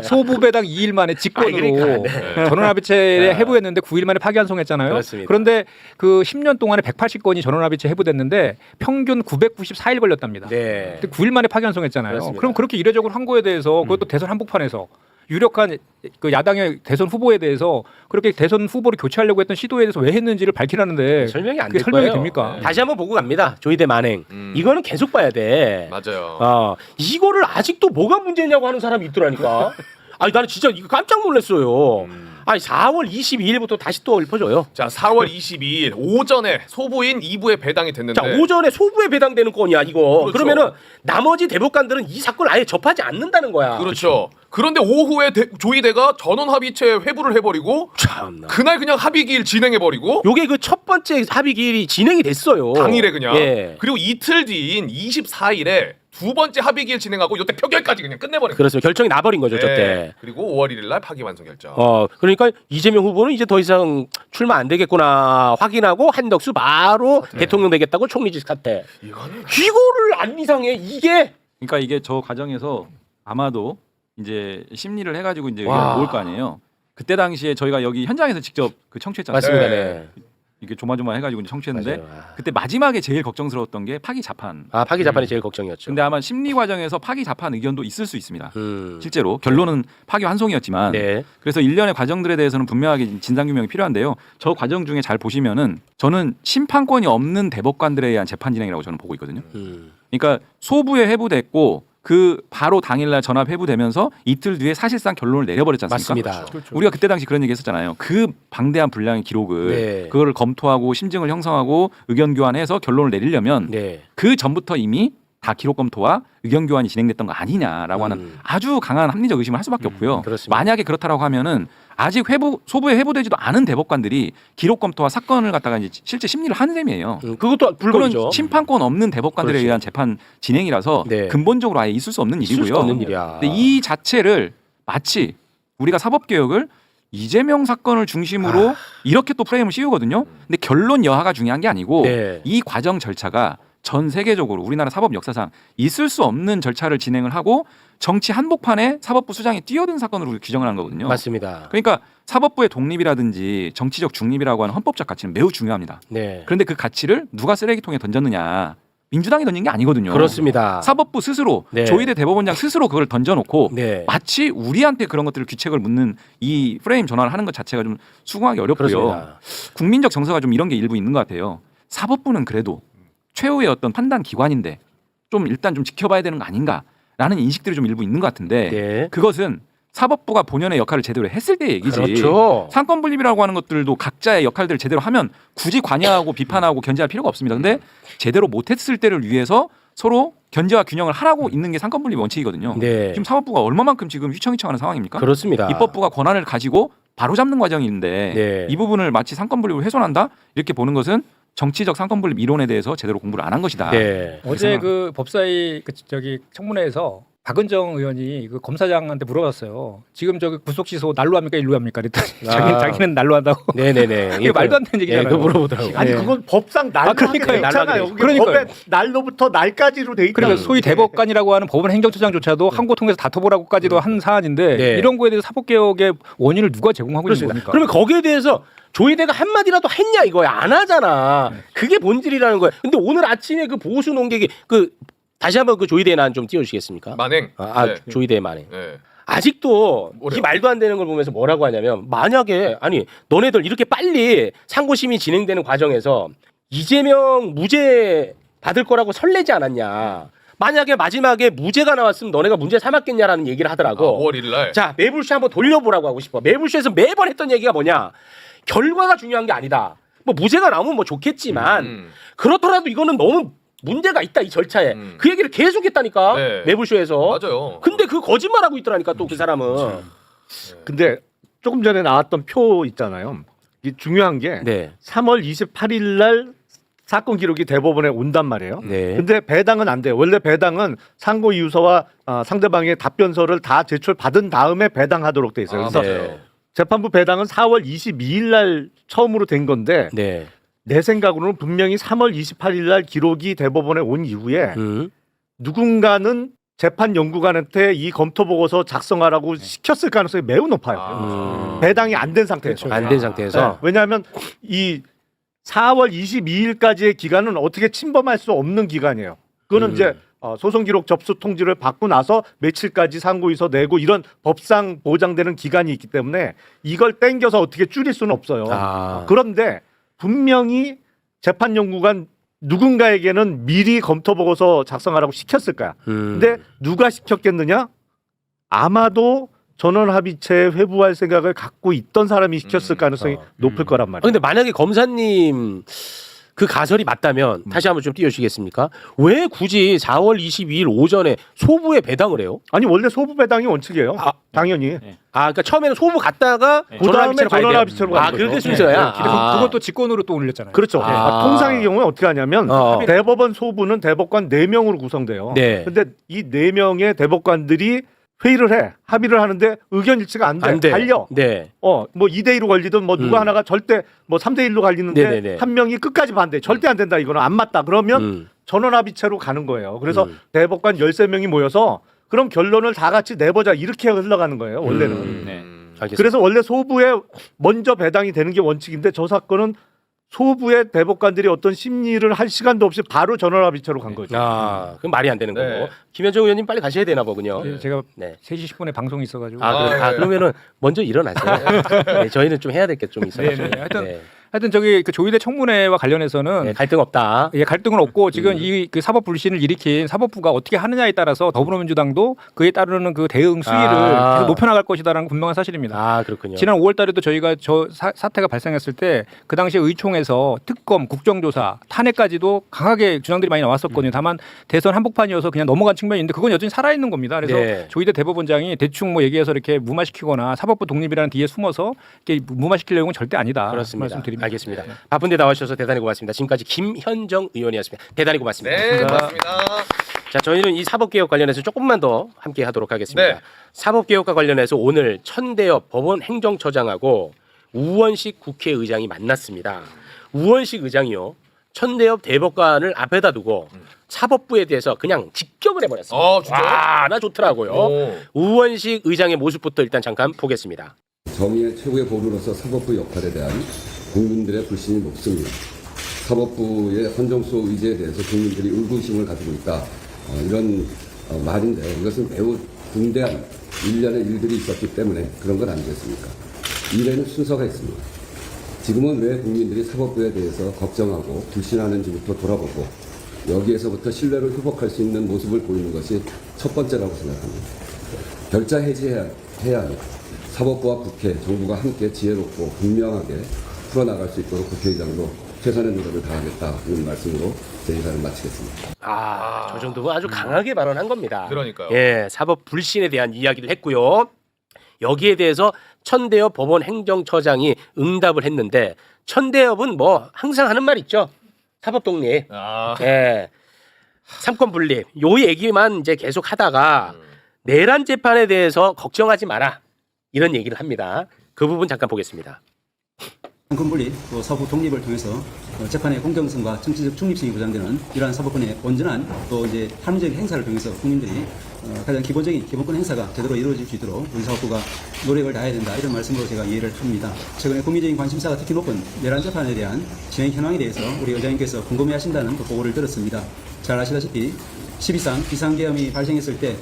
소부배당 2일 만에 직권으로 그러니까, 전원합의체에 해부했는데 9일 만에 파기환송했잖아요. 그렇습니다. 그런데 그 10년 동안에 180건이 전원합의체 해부됐는데 평균 994일 걸렸답니다. 네. 근데 9일 만에 파기환송했잖아요. 그렇습니다. 그럼 그렇게 이례적으로 한 거에 대해서 그것도 대선 한복판에서 유력한 그 야당의 대선 후보에 대해서 그렇게 대선 후보를 교체하려고 했던 시도에 대해서 왜 했는지를 밝히라는데 설명이 안 그게 될 설명이 거예요. 됩니까? 다시 한번 보고 갑니다. 조희대 만행. 이거는 계속 봐야 돼. 맞아요. 이거를 아직도 뭐가 문제냐고 하는 사람이 있더라니까. 아니 나는 진짜 이거 깜짝 놀랐어요. 아니 4월 22일부터 다시 또 읊어줘요. 자, 4월 22일 오전에 소부인 2부에 배당이 됐는데 자 오전에 소부에 배당되는 건이야 이거. 그렇죠. 그러면은 나머지 대법관들은 이 사건을 아예 접하지 않는다는 거야. 그렇죠. 그런데 오후에 조희대가 전원 합의체 회부를 해버리고 참나. 그날 그냥 합의기일 진행해버리고 요게 그 첫 번째 합의 기일이 진행이 됐어요. 당일에 그냥 예. 그리고 이틀 뒤인 24일에 두 번째 합의기일 진행하고 이때 표결까지 그냥 끝내버린 거예요. 그렇습니다. 결정이 나버린 거죠, 네. 저때. 그리고 5월 1일 날 파기환송 결정. 그러니까 이재명 후보는 이제 더 이상 출마 안 되겠구나 확인하고 한덕수 바로 대통령 되겠다고 총리직 사퇴. 이거는 이거를 안 이상해 이게. 그러니까 이게 저 과정에서 아마도 이제 심리를 해가지고 이제 와. 의견을 모을 거 아니에요. 그때 당시에 저희가 여기 현장에서 직접 그 청취했잖아요. 맞습니다. 네. 네. 이게 조마조마해가지고 이제 청취했는데 맞아요. 그때 마지막에 제일 걱정스러웠던 게 파기 자판. 아 파기 자판이 제일 걱정이었죠. 근데 아마 심리 과정에서 파기 자판 의견도 있을 수 있습니다. 음. 실제로 결론은 파기 환송이었지만 네. 그래서 일련의 과정들에 대해서는 분명하게 진상규명이 필요한데요. 저 과정 중에 잘 보시면은 저는 심판권이 없는 대법관들에 의한 재판 진행이라고 저는 보고 있거든요. 그러니까 소부에 해부됐고 그 바로 당일날 전압 해부되면서 이틀 뒤에 사실상 결론을 내려버렸지 않습니까? 맞습니다. 그렇죠. 우리가 그때 당시 그런 얘기했었잖아요. 그 방대한 분량의 기록을 네. 그거를 검토하고 심증을 형성하고 의견 교환해서 결론을 내리려면 네. 그 전부터 이미 다 기록 검토와 의견 교환이 진행됐던 거 아니냐라고 하는 아주 강한 합리적 의심을 할 수밖에 없고요. 그렇습니다. 만약에 그렇다라고 하면은 아직 소부에 해부되지도 않은 대법관들이 기록 검토와 사건을 갖다가 이제 실제 심리를 한 셈이에요. 그것도 불법이죠. 그런 심판권 없는 대법관들에 그렇지. 의한 재판 진행이라서 네. 근본적으로 아예 있을 수 없는 있을 일이고요. 수 없는 일이야. 근데 이 자체를 마치 우리가 사법개혁을 이재명 사건을 중심으로 이렇게 또 프레임을 씌우거든요. 근데 결론 여하가 중요한 게 아니고 네. 이 과정 절차가 전 세계적으로 우리나라 사법 역사상 있을 수 없는 절차를 진행을 하고 정치 한복판에 사법부 수장이 뛰어든 사건으로 규정을 한 거거든요. 맞습니다. 그러니까 사법부의 독립이라든지 정치적 중립이라고 하는 헌법적 가치는 매우 중요합니다. 네. 그런데 그 가치를 누가 쓰레기통에 던졌느냐? 민주당이 던진 게 아니거든요. 그렇습니다. 사법부 스스로 네. 조희대 대법원장 스스로 그걸 던져놓고 네. 마치 우리한테 그런 것들을 규책을 묻는 이 프레임 전환을 하는 것 자체가 좀 수긍하기 어렵고요. 그렇습니다. 국민적 정서가 좀 이런 게 일부 있는 것 같아요. 사법부는 그래도 최후의 어떤 판단 기관인데 좀 일단 좀 지켜봐야 되는 거 아닌가라는 인식들이 좀 일부 있는 것 같은데 네. 그것은 사법부가 본연의 역할을 제대로 했을 때 얘기지. 그렇죠. 상권 분립이라고 하는 것들도 각자의 역할들을 제대로 하면 굳이 관여하고 비판하고 견제할 필요가 없습니다. 근데 제대로 못했을 때를 위해서 서로 견제와 균형을 하라고 있는 게 상권 분립 원칙이거든요. 네. 지금 사법부가 얼마만큼 지금 휘청휘청하는 상황입니까? 그렇습니다. 입법부가 권한을 가지고 바로잡는 과정인데 네. 이 부분을 마치 상권 분립을 훼손한다 이렇게 보는 것은 정치적 상권 분립 이론에 대해서 제대로 공부를 안 한 것이다. 네. 어제 그 법사위 청문회에서 박은정 의원이 그 검사장한테 물어봤어요. 지금 저기 구속 취소 날로 합니까 일로 합니까? 그랬더니 자기는 날로 한다고. 네네네. 이게 말도 안 되는 얘기잖아요. 그 물어보더라고요. 아니 네. 그건 법상 날로 그러니까요. 하게 돼 있잖아요. 날로 그게 그러니까요. 법에 날로부터 날까지로 돼 있다. 그러니까 소위 대법관이라고 하는 법원 행정처장조차도 한고 통해서 다퉈보라고까지도 한 사안인데 네. 이런 거에 대해서 사법개혁의 원인을 누가 제공하고 있는 그렇습니다. 겁니까? 그러면 거기에 대해서 조희대가 한마디라도 했냐 이거야. 안 하잖아. 그게 본질이라는 거야. 근데 오늘 아침에 그 보수 논객이 다시 한번 그 조희대의 난 좀 띄워주시겠습니까? 만행. 네. 조희대의 만행. 네. 아직도 이 뭐래요? 말도 안 되는 걸 보면서 뭐라고 하냐면 만약에 너네들 이렇게 빨리 상고심이 진행되는 과정에서 이재명 무죄 받을 거라고 설레지 않았냐. 만약에 마지막에 무죄가 나왔으면 너네가 문제 삼았겠냐라는 얘기를 하더라고. 5월 1일 날. 자, 매불쇼 한번 돌려보라고 하고 싶어. 매불쇼에서 매번 했던 얘기가 뭐냐. 결과가 중요한 게 아니다. 뭐 무죄가 나오면 뭐 좋겠지만 그렇더라도 이거는 너무 문제가 있다 이 절차에 그 얘기를 계속했다니까 네. 매불쇼에서. 맞아요. 근데 그 거짓말하고 있더라니까 또 그 사람은. 근데 조금 전에 나왔던 표 있잖아요. 이 중요한 게 네. 3월 28일 날 사건 기록이 대법원에 온단 말이에요. 네. 근데 배당은 안 돼요. 원래 배당은 상고 이유서와 상대방의 답변서를 다 제출받은 다음에 배당하도록 돼 있어요. 그래서 네. 재판부 배당은 4월 22일 날 처음으로 된 건데 네. 내 생각으로는 분명히 3월 28일 날 기록이 대법원에 온 이후에 누군가는 재판 연구관한테 이 검토 보고서 작성하라고 시켰을 가능성이 매우 높아요. 배당이 안 된 상태에서. 안 된 상태에서. 네. 왜냐하면 이 4월 22일까지의 기간은 어떻게 침범할 수 없는 기간이에요. 그거는 이제 소송 기록 접수 통지를 받고 나서 며칠까지 상고이서 내고 이런 법상 보장되는 기간이 있기 때문에 이걸 땡겨서 어떻게 줄일 수는 없어요. 그런데 분명히 재판 연구관 누군가에게는 미리 검토 보고서 작성하라고 시켰을 거야. 근데 누가 시켰겠느냐? 아마도 전원 합의체에 회부할 생각을 갖고 있던 사람이 시켰을 가능성이 높을 거란 말이에요. 근데 만약에 검사님 그 가설이 맞다면 다시 한번 좀 띄워주시겠습니까? 왜 굳이 4월 22일 오전에 소부에 배당을 해요? 아니 원래 소부 배당이 원칙이에요. 당연히. 그러니까 처음에는 소부 갔다가 그다음에 전원합의체로 가는 거죠. 그렇게 순서야. 그것도 직권으로 또 올렸잖아요. 그렇죠. 통상의 경우에 어떻게 하냐면 대법원 소부는 대법관 4명으로 구성돼요. 네. 근데 이 4명의 대법관들이 회의를 해. 합의를 하는데 의견 일치가 안 돼. 갈려. 네. 뭐 2대2로 걸리든 뭐 누가 하나가 절대 뭐 3대1로 갈리는데 네네네. 한 명이 끝까지 반대. 절대 안 된다. 이거는 안 맞다. 그러면 전원합의체로 가는 거예요. 그래서 대법관 13명이 모여서 그럼 결론을 다 같이 내보자. 이렇게 흘러가는 거예요. 원래는. 네. 알겠습니다. 그래서 원래 소부에 먼저 배당이 되는 게 원칙인데 저 사건은 소부의 대법관들이 어떤 심리를 할 시간도 없이 바로 전원합의체로 간 거죠. 그럼 말이 안 되는 네. 거고. 김현정 의원님 빨리 가셔야 되나 보군요. 제가 네. 3시 10분에 방송이 있어가지고. 그러면은 먼저 일어나세요. 네, 저희는 좀 해야 될 게 좀 있어요. 네. 하여튼 저기 그 조희대 청문회와 관련해서는 네, 갈등 없다. 예, 갈등은 없고 지금 이 그 사법 불신을 일으킨 사법부가 어떻게 하느냐에 따라서 더불어민주당도 그에 따르는 그 대응 수위를 계속 높여나갈 것이다라는 분명한 사실입니다. 그렇군요. 지난 5월달에도 저희가 저 사태가 발생했을 때 그 당시에 의총에서 특검, 국정조사, 탄핵까지도 강하게 주장들이 많이 나왔었거든요. 다만 대선 한복판이어서 그냥 넘어간 측면이 있는데 그건 여전히 살아있는 겁니다. 그래서 네. 조희대 대법원장이 대충 뭐 얘기해서 이렇게 무마시키거나 사법부 독립이라는 뒤에 숨어서 이렇게 무마시킬 내용은 절대 아니다. 그렇습니다. 말씀드립니다. 알겠습니다. 바쁜데 나와주셔서 대단히 고맙습니다. 지금까지 김현정 의원이었습니다. 대단히 고맙습니다. 네, 고맙습니다. 자, 저희는 이 사법개혁 관련해서 조금만 더 함께 하도록 하겠습니다. 네. 사법개혁과 관련해서 오늘 천대엽 법원 행정처장하고 우원식 국회의장이 만났습니다. 우원식 의장이요. 천대엽 대법관을 앞에다 두고 사법부에 대해서 그냥 직격을 해버렸습니다. 진짜요? 와, 나 좋더라고요. 우원식 의장의 모습부터 일단 잠깐 보겠습니다. 정의의 최고의 보루로서 사법부 역할에 대한 국민들의 불신이 높습니다. 사법부의 헌정수 의지에 대해서 국민들이 의구심을 가지고 있다. 이런 말인데 이것은 매우 중대한 일련의 일들이 있었기 때문에 그런 건 아니겠습니까? 일에는 순서가 있습니다. 지금은 왜 국민들이 사법부에 대해서 걱정하고 불신하는지부터 돌아보고 여기에서부터 신뢰를 회복할 수 있는 모습을 보이는 것이 첫 번째라고 생각합니다. 결자 해지해야 합니다. 사법부와 국회, 정부가 함께 지혜롭고 분명하게 풀어나갈 수 있도록 국회의장도 최선의 노력을 다하겠다는 말씀으로 제 인사를 마치겠습니다. 저 정도면 아주 강하게 발언한 겁니다. 그러니까요. 예, 사법 불신에 대한 이야기를 했고요. 여기에 대해서 천대엽 법원 행정처장이 응답을 했는데 천대엽은 뭐 항상 하는 말 있죠. 사법 독립. 예. 삼권 분립. 요 얘기만 이제 계속 하다가 내란 재판에 대해서 걱정하지 마라. 이런 얘기를 합니다. 그 부분 잠깐 보겠습니다. 삼권 분립, 또 사법 독립을 통해서 재판의 공정성과 정치적 중립성이 보장되는 이러한 사법권의 온전한 또 이제 합리적 행사를 통해서 국민들이 가장 기본적인 기본권 행사가 제대로 이루어질 수 있도록 우리 사법부가 노력을 다해야 된다 이런 말씀으로 제가 이해를 합니다. 최근에 국민적인 관심사가 특히 높은 내란 재판에 대한 진행 현황에 대해서 우리 의장님께서 궁금해하신다는 그 보고를 들었습니다. 잘 아시다시피 12상 비상계엄이 발생했을 때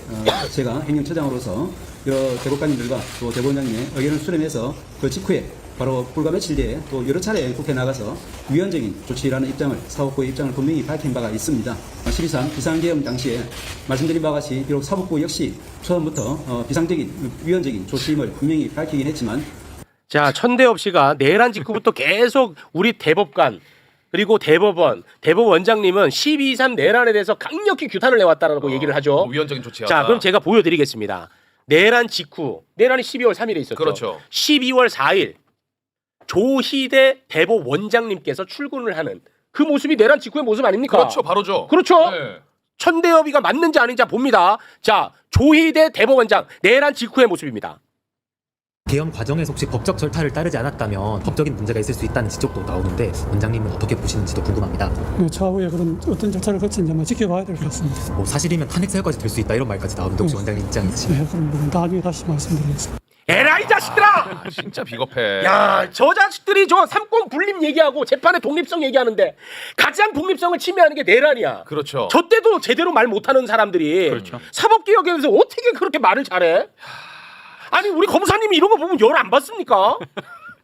제가 행정처장으로서 여러 대법관님들과 또 대법원장님의 의견을 수렴해서 그 직후에 바로 불과 며칠 뒤에 또 여러 차례 국회에 나가서 위헌적인 조치라는 입장을 사법부의 입장을 분명히 밝힌 바가 있습니다. 12.3 비상계엄 당시에 말씀드린 바와 같이 비록 사법부 역시 처음부터 비상적인 위헌적인 조치임을 분명히 밝히긴 했지만 자, 천대엽 씨가 내란 직후부터 계속 우리 대법관 그리고 대법원 원장님은 12.3 내란에 대해서 강력히 규탄을 해왔다라고 얘기를 하죠. 위헌적인 조치하다. 자, 그럼 제가 보여드리겠습니다. 내란 직후, 내란이 12월 3일에 있었죠. 그렇죠. 12월 4일 조희대 대법원장님께서 출근을 하는 그 모습이 내란 직후의 모습 아닙니까? 그렇죠, 바로죠. 그렇죠. 네. 천대엽이가 맞는지 아닌지 봅니다. 자, 조희대 대법원장 내란 직후의 모습입니다. 개헌 과정에서 혹시 법적 절차를 따르지 않았다면 법적인 문제가 있을 수 있다는 지적도 나오는데 원장님은 어떻게 보시는지도 궁금합니다. 차후에 그런 어떤 절차를 거치는지 한번 지켜봐야 될 것 같습니다. 뭐 사실이면 탄핵 사유까지 될 수 있다 이런 말까지 나오는데 혹시 원장님 입장이 있으신가요? 네, 그런 부분 나중에 다시 말씀드리겠습니다. 에라이 자식들아! 아, 진짜 비겁해. 야, 저 자식들이 저 삼권 분립 얘기하고 재판의 독립성 얘기하는데 가장 독립성을 침해하는 게 내란이야. 그렇죠. 저 때도 제대로 말 못하는 사람들이 그렇죠. 사법개혁에 대해서 어떻게 그렇게 말을 잘해? 아니 우리 검사님이 이런 거 보면 열 안 받습니까?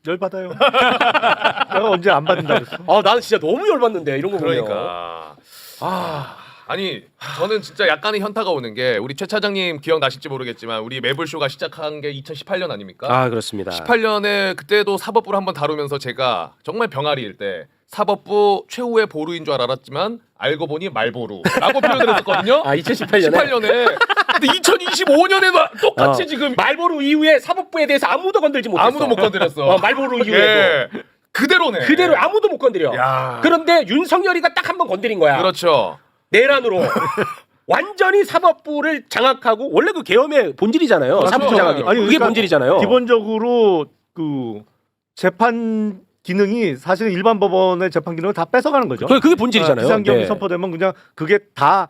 열 받아요. 내가 언제 안 받는다 그랬어? 아, 나는 진짜 너무 열 받는데 이런 거 보면. 그러니까. 아니 저는 진짜 약간의 현타가 오는 게 우리 최 차장님 기억나실지 모르겠지만 우리 매불쇼가 시작한 게 2018년 아닙니까? 아, 그렇습니다. 18년에 그때도 사법부를 한번 다루면서 제가 정말 병아리일 때 사법부 최후의 보루인 줄 알았지만 알고 보니 말보루라고 표현을 했었거든요. 아, 2018년에. 18년에. 근데 2025년에도 똑같이 지금 말보루 이후에 사법부에 대해서 아무도 건들지 못했어. 아무도 못 건드렸어. 말보루 이후에도. 예. 그대로네. 그대로 아무도 못 건드려. 야. 그런데 윤석열이가 딱 한 번 건드린 거야. 그렇죠. 내란으로. 완전히 사법부를 장악하고 원래 그 계엄의 본질이잖아요. 그렇죠. 사법부 장악이. 아니, 그게 그러니까 본질이잖아요. 기본적으로 그 재판 기능이 사실은 일반 법원의 재판 기능을 다 뺏어가는 거죠. 그게 본질이잖아요. 비상경이 네. 선포되면 그냥 그게 다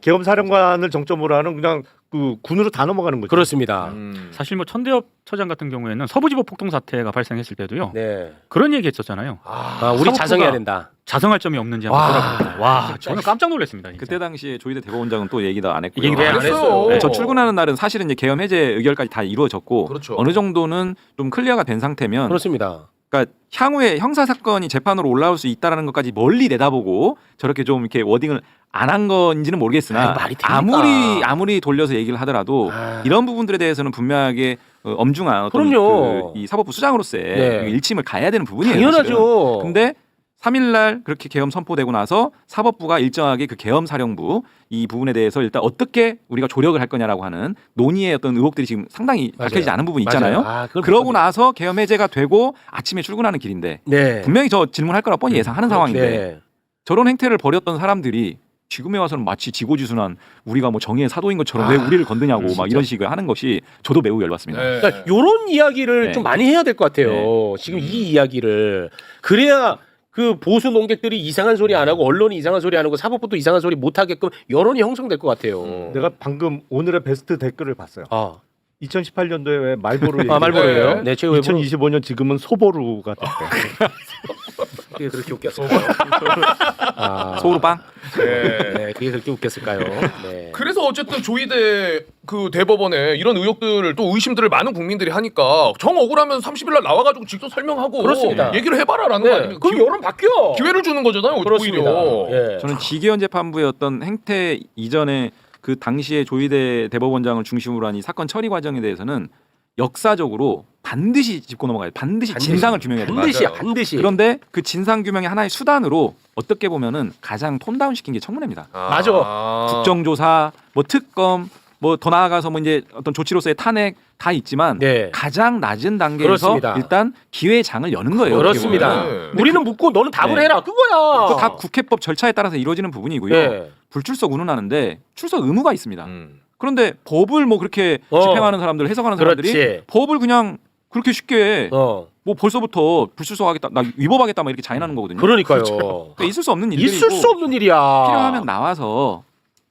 계엄 사령관을 정점으로 하는 그냥 그 군으로 다 넘어가는 거죠. 그렇습니다. 사실 뭐 천대엽 처장 같은 경우에는 서부지법 폭동 사태가 발생했을 때도요. 네. 그런 얘기 했었잖아요. 우리 사법부가 자성해야 된다. 자성할 점이 없는지 한번 돌아보자. 와, 저는 깜짝 놀랐습니다. 진짜. 그때 당시에 조희대 대법원장은 또 얘기도 안 했고요. 얘기도 안 했어요. 네, 저 출근하는 날은 사실은 이제 계엄 해제 의결까지 다 이루어졌고 그렇죠. 어느 정도는 좀 클리어가 된 상태면 그렇습니다. 그러니까 향후에 형사 사건이 재판으로 올라올 수 있다라는 것까지 멀리 내다보고 저렇게 좀 이렇게 워딩을 안 한 건지는 모르겠으나 아이, 말이 됩니까? 아무리 돌려서 얘기를 하더라도 이런 부분들에 대해서는 분명하게 엄중한 어떤 그럼요. 이 사법부 수장으로서의 네. 일침을 가야 되는 부분이에요. 당연하죠. 사실은. 근데 3일날 그렇게 계엄 선포되고 나서 사법부가 일정하게 그 계엄 사령부 이 부분에 대해서 일단 어떻게 우리가 조력을 할 거냐라고 하는 논의의 어떤 의혹들이 지금 상당히 맞아요. 밝혀지지 않은 부분이 있잖아요. 그걸 그러고 못 나서 계엄 해제가 되고 아침에 출근하는 길인데 네. 분명히 저 질문할 거라 뻔히 예상하는 상황인데 네. 저런 행태를 벌였던 사람들이 지금에 와서는 마치 지고지순한 우리가 뭐 정의의 사도인 것처럼 왜 우리를 건드냐고 막 이런 식을 하는 것이 저도 매우 열받습니다. 네. 그러니까 이런 이야기를 네. 좀 많이 해야 될 것 같아요. 지금 이 이야기를 그래야 그 보수 농객들이 이상한 소리 안 하고 언론이 이상한 소리 안 하고 사법부도 이상한 소리 못 하게끔 여론이 형성될 것 같아요. 내가 방금 오늘의 베스트 댓글을 봤어요. 아, 2018년도에 왜 말보루 얘기. 말보루예요? 네, 최후의 2025년 지금은 소보루가 됐대. 그게 그렇게 웃겼어요. 소우루 빵? 네, 그게 그렇게 웃겼을까요? 네. 그래서 어쨌든 조희대 그 대법원에 이런 의혹들을 또 의심들을 많은 국민들이 하니까 정 억울하면 30일 날 나와가지고 직접 설명하고 그렇습니다. 얘기를 해봐라라는 거 아닙니까? 그럼 여론 바뀌어. 기회를 주는 거잖아요. 그렇습니다. 오히려. 예. 저는 지기현 재판부의 어떤 행태 이전에 그 당시에 조희대 대법원장을 중심으로 한 이 사건 처리 과정에 대해서는 역사적으로 반드시 짚고 넘어가야 돼. 반드시 진상을 규명해야 된다. 반드시야, 맞아요. 반드시. 그런데 그 진상 규명의 하나의 수단으로 어떻게 보면은 가장 톤다운 시킨 게 청문회입니다. 맞아. 국정조사, 뭐 특검, 뭐 더 나아가서 뭐 이제 어떤 조치로서의 탄핵 다 있지만 네. 가장 낮은 단계에서 그렇습니다. 일단 기회의 장을 여는 거예요. 그렇습니다. 어떻게 보면은. 우리는 묻고 너는 답을 네. 해라. 그거야. 그 각 국회법 절차에 따라서 이루어지는 부분이고요. 네. 불출석 운운하는데 출석 의무가 있습니다. 음. 그런데 법을 뭐 그렇게 집행하는 사람들, 해석하는 그렇지. 사람들이 법을 그냥 그렇게 쉽게 뭐 벌써부터 불출석하겠다, 나 위법하겠다 막 이렇게 자인하는 거거든요. 그러니까요. 그러니까 있을 수 없는 일들이고 있을 수 없는 일이야. 필요하면 나와서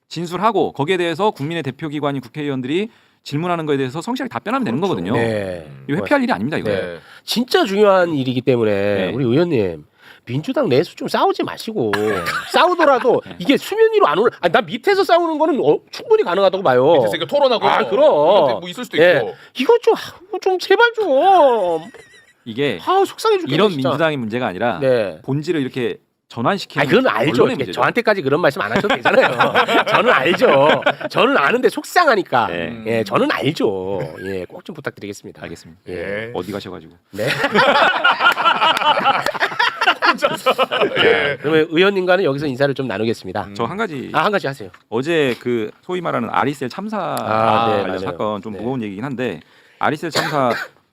진술하고 거기에 대해서 국민의 대표기관인 국회의원들이 질문하는 거에 대해서 성실하게 답변하면 되는 거거든요. 네. 이거 회피할 일이 아닙니다. 이거. 네. 진짜 중요한 일이기 때문에 네. 우리 의원님 민주당 내에서 좀 싸우지 마시고 싸우더라도 이게 수면 위로 안 올라. 나 밑에서 싸우는 거는 충분히 가능하다고 봐요. 밑에서 이렇게 토론하고 아, 그럼. 뭐 있을 수도 예. 있고. 이거 좀 제발 좀. 이게 속상해 죽겠네. 이런 진짜. 민주당의 문제가 아니라 네. 본질을 이렇게 전환시키는 그건 알죠. 언론의 문제죠. 저한테까지 그런 말씀 안 하셔도 되잖아요. 저는 알죠. 저는 아는데 속상하니까. 네. 예, 저는 알죠. 예, 꼭 좀 부탁드리겠습니다. 알겠습니다. 예. 어디 가셔가지고. 네. 자, 그러면 의원님과는 여기서 인사를 좀 나누겠습니다. 저 한 가지 한 가지 하세요. 어제 그 소위 말하는 아리셀 참사 네, 관련 맞아요. 사건 좀 네. 무거운 얘기긴 한데 아리셀 참사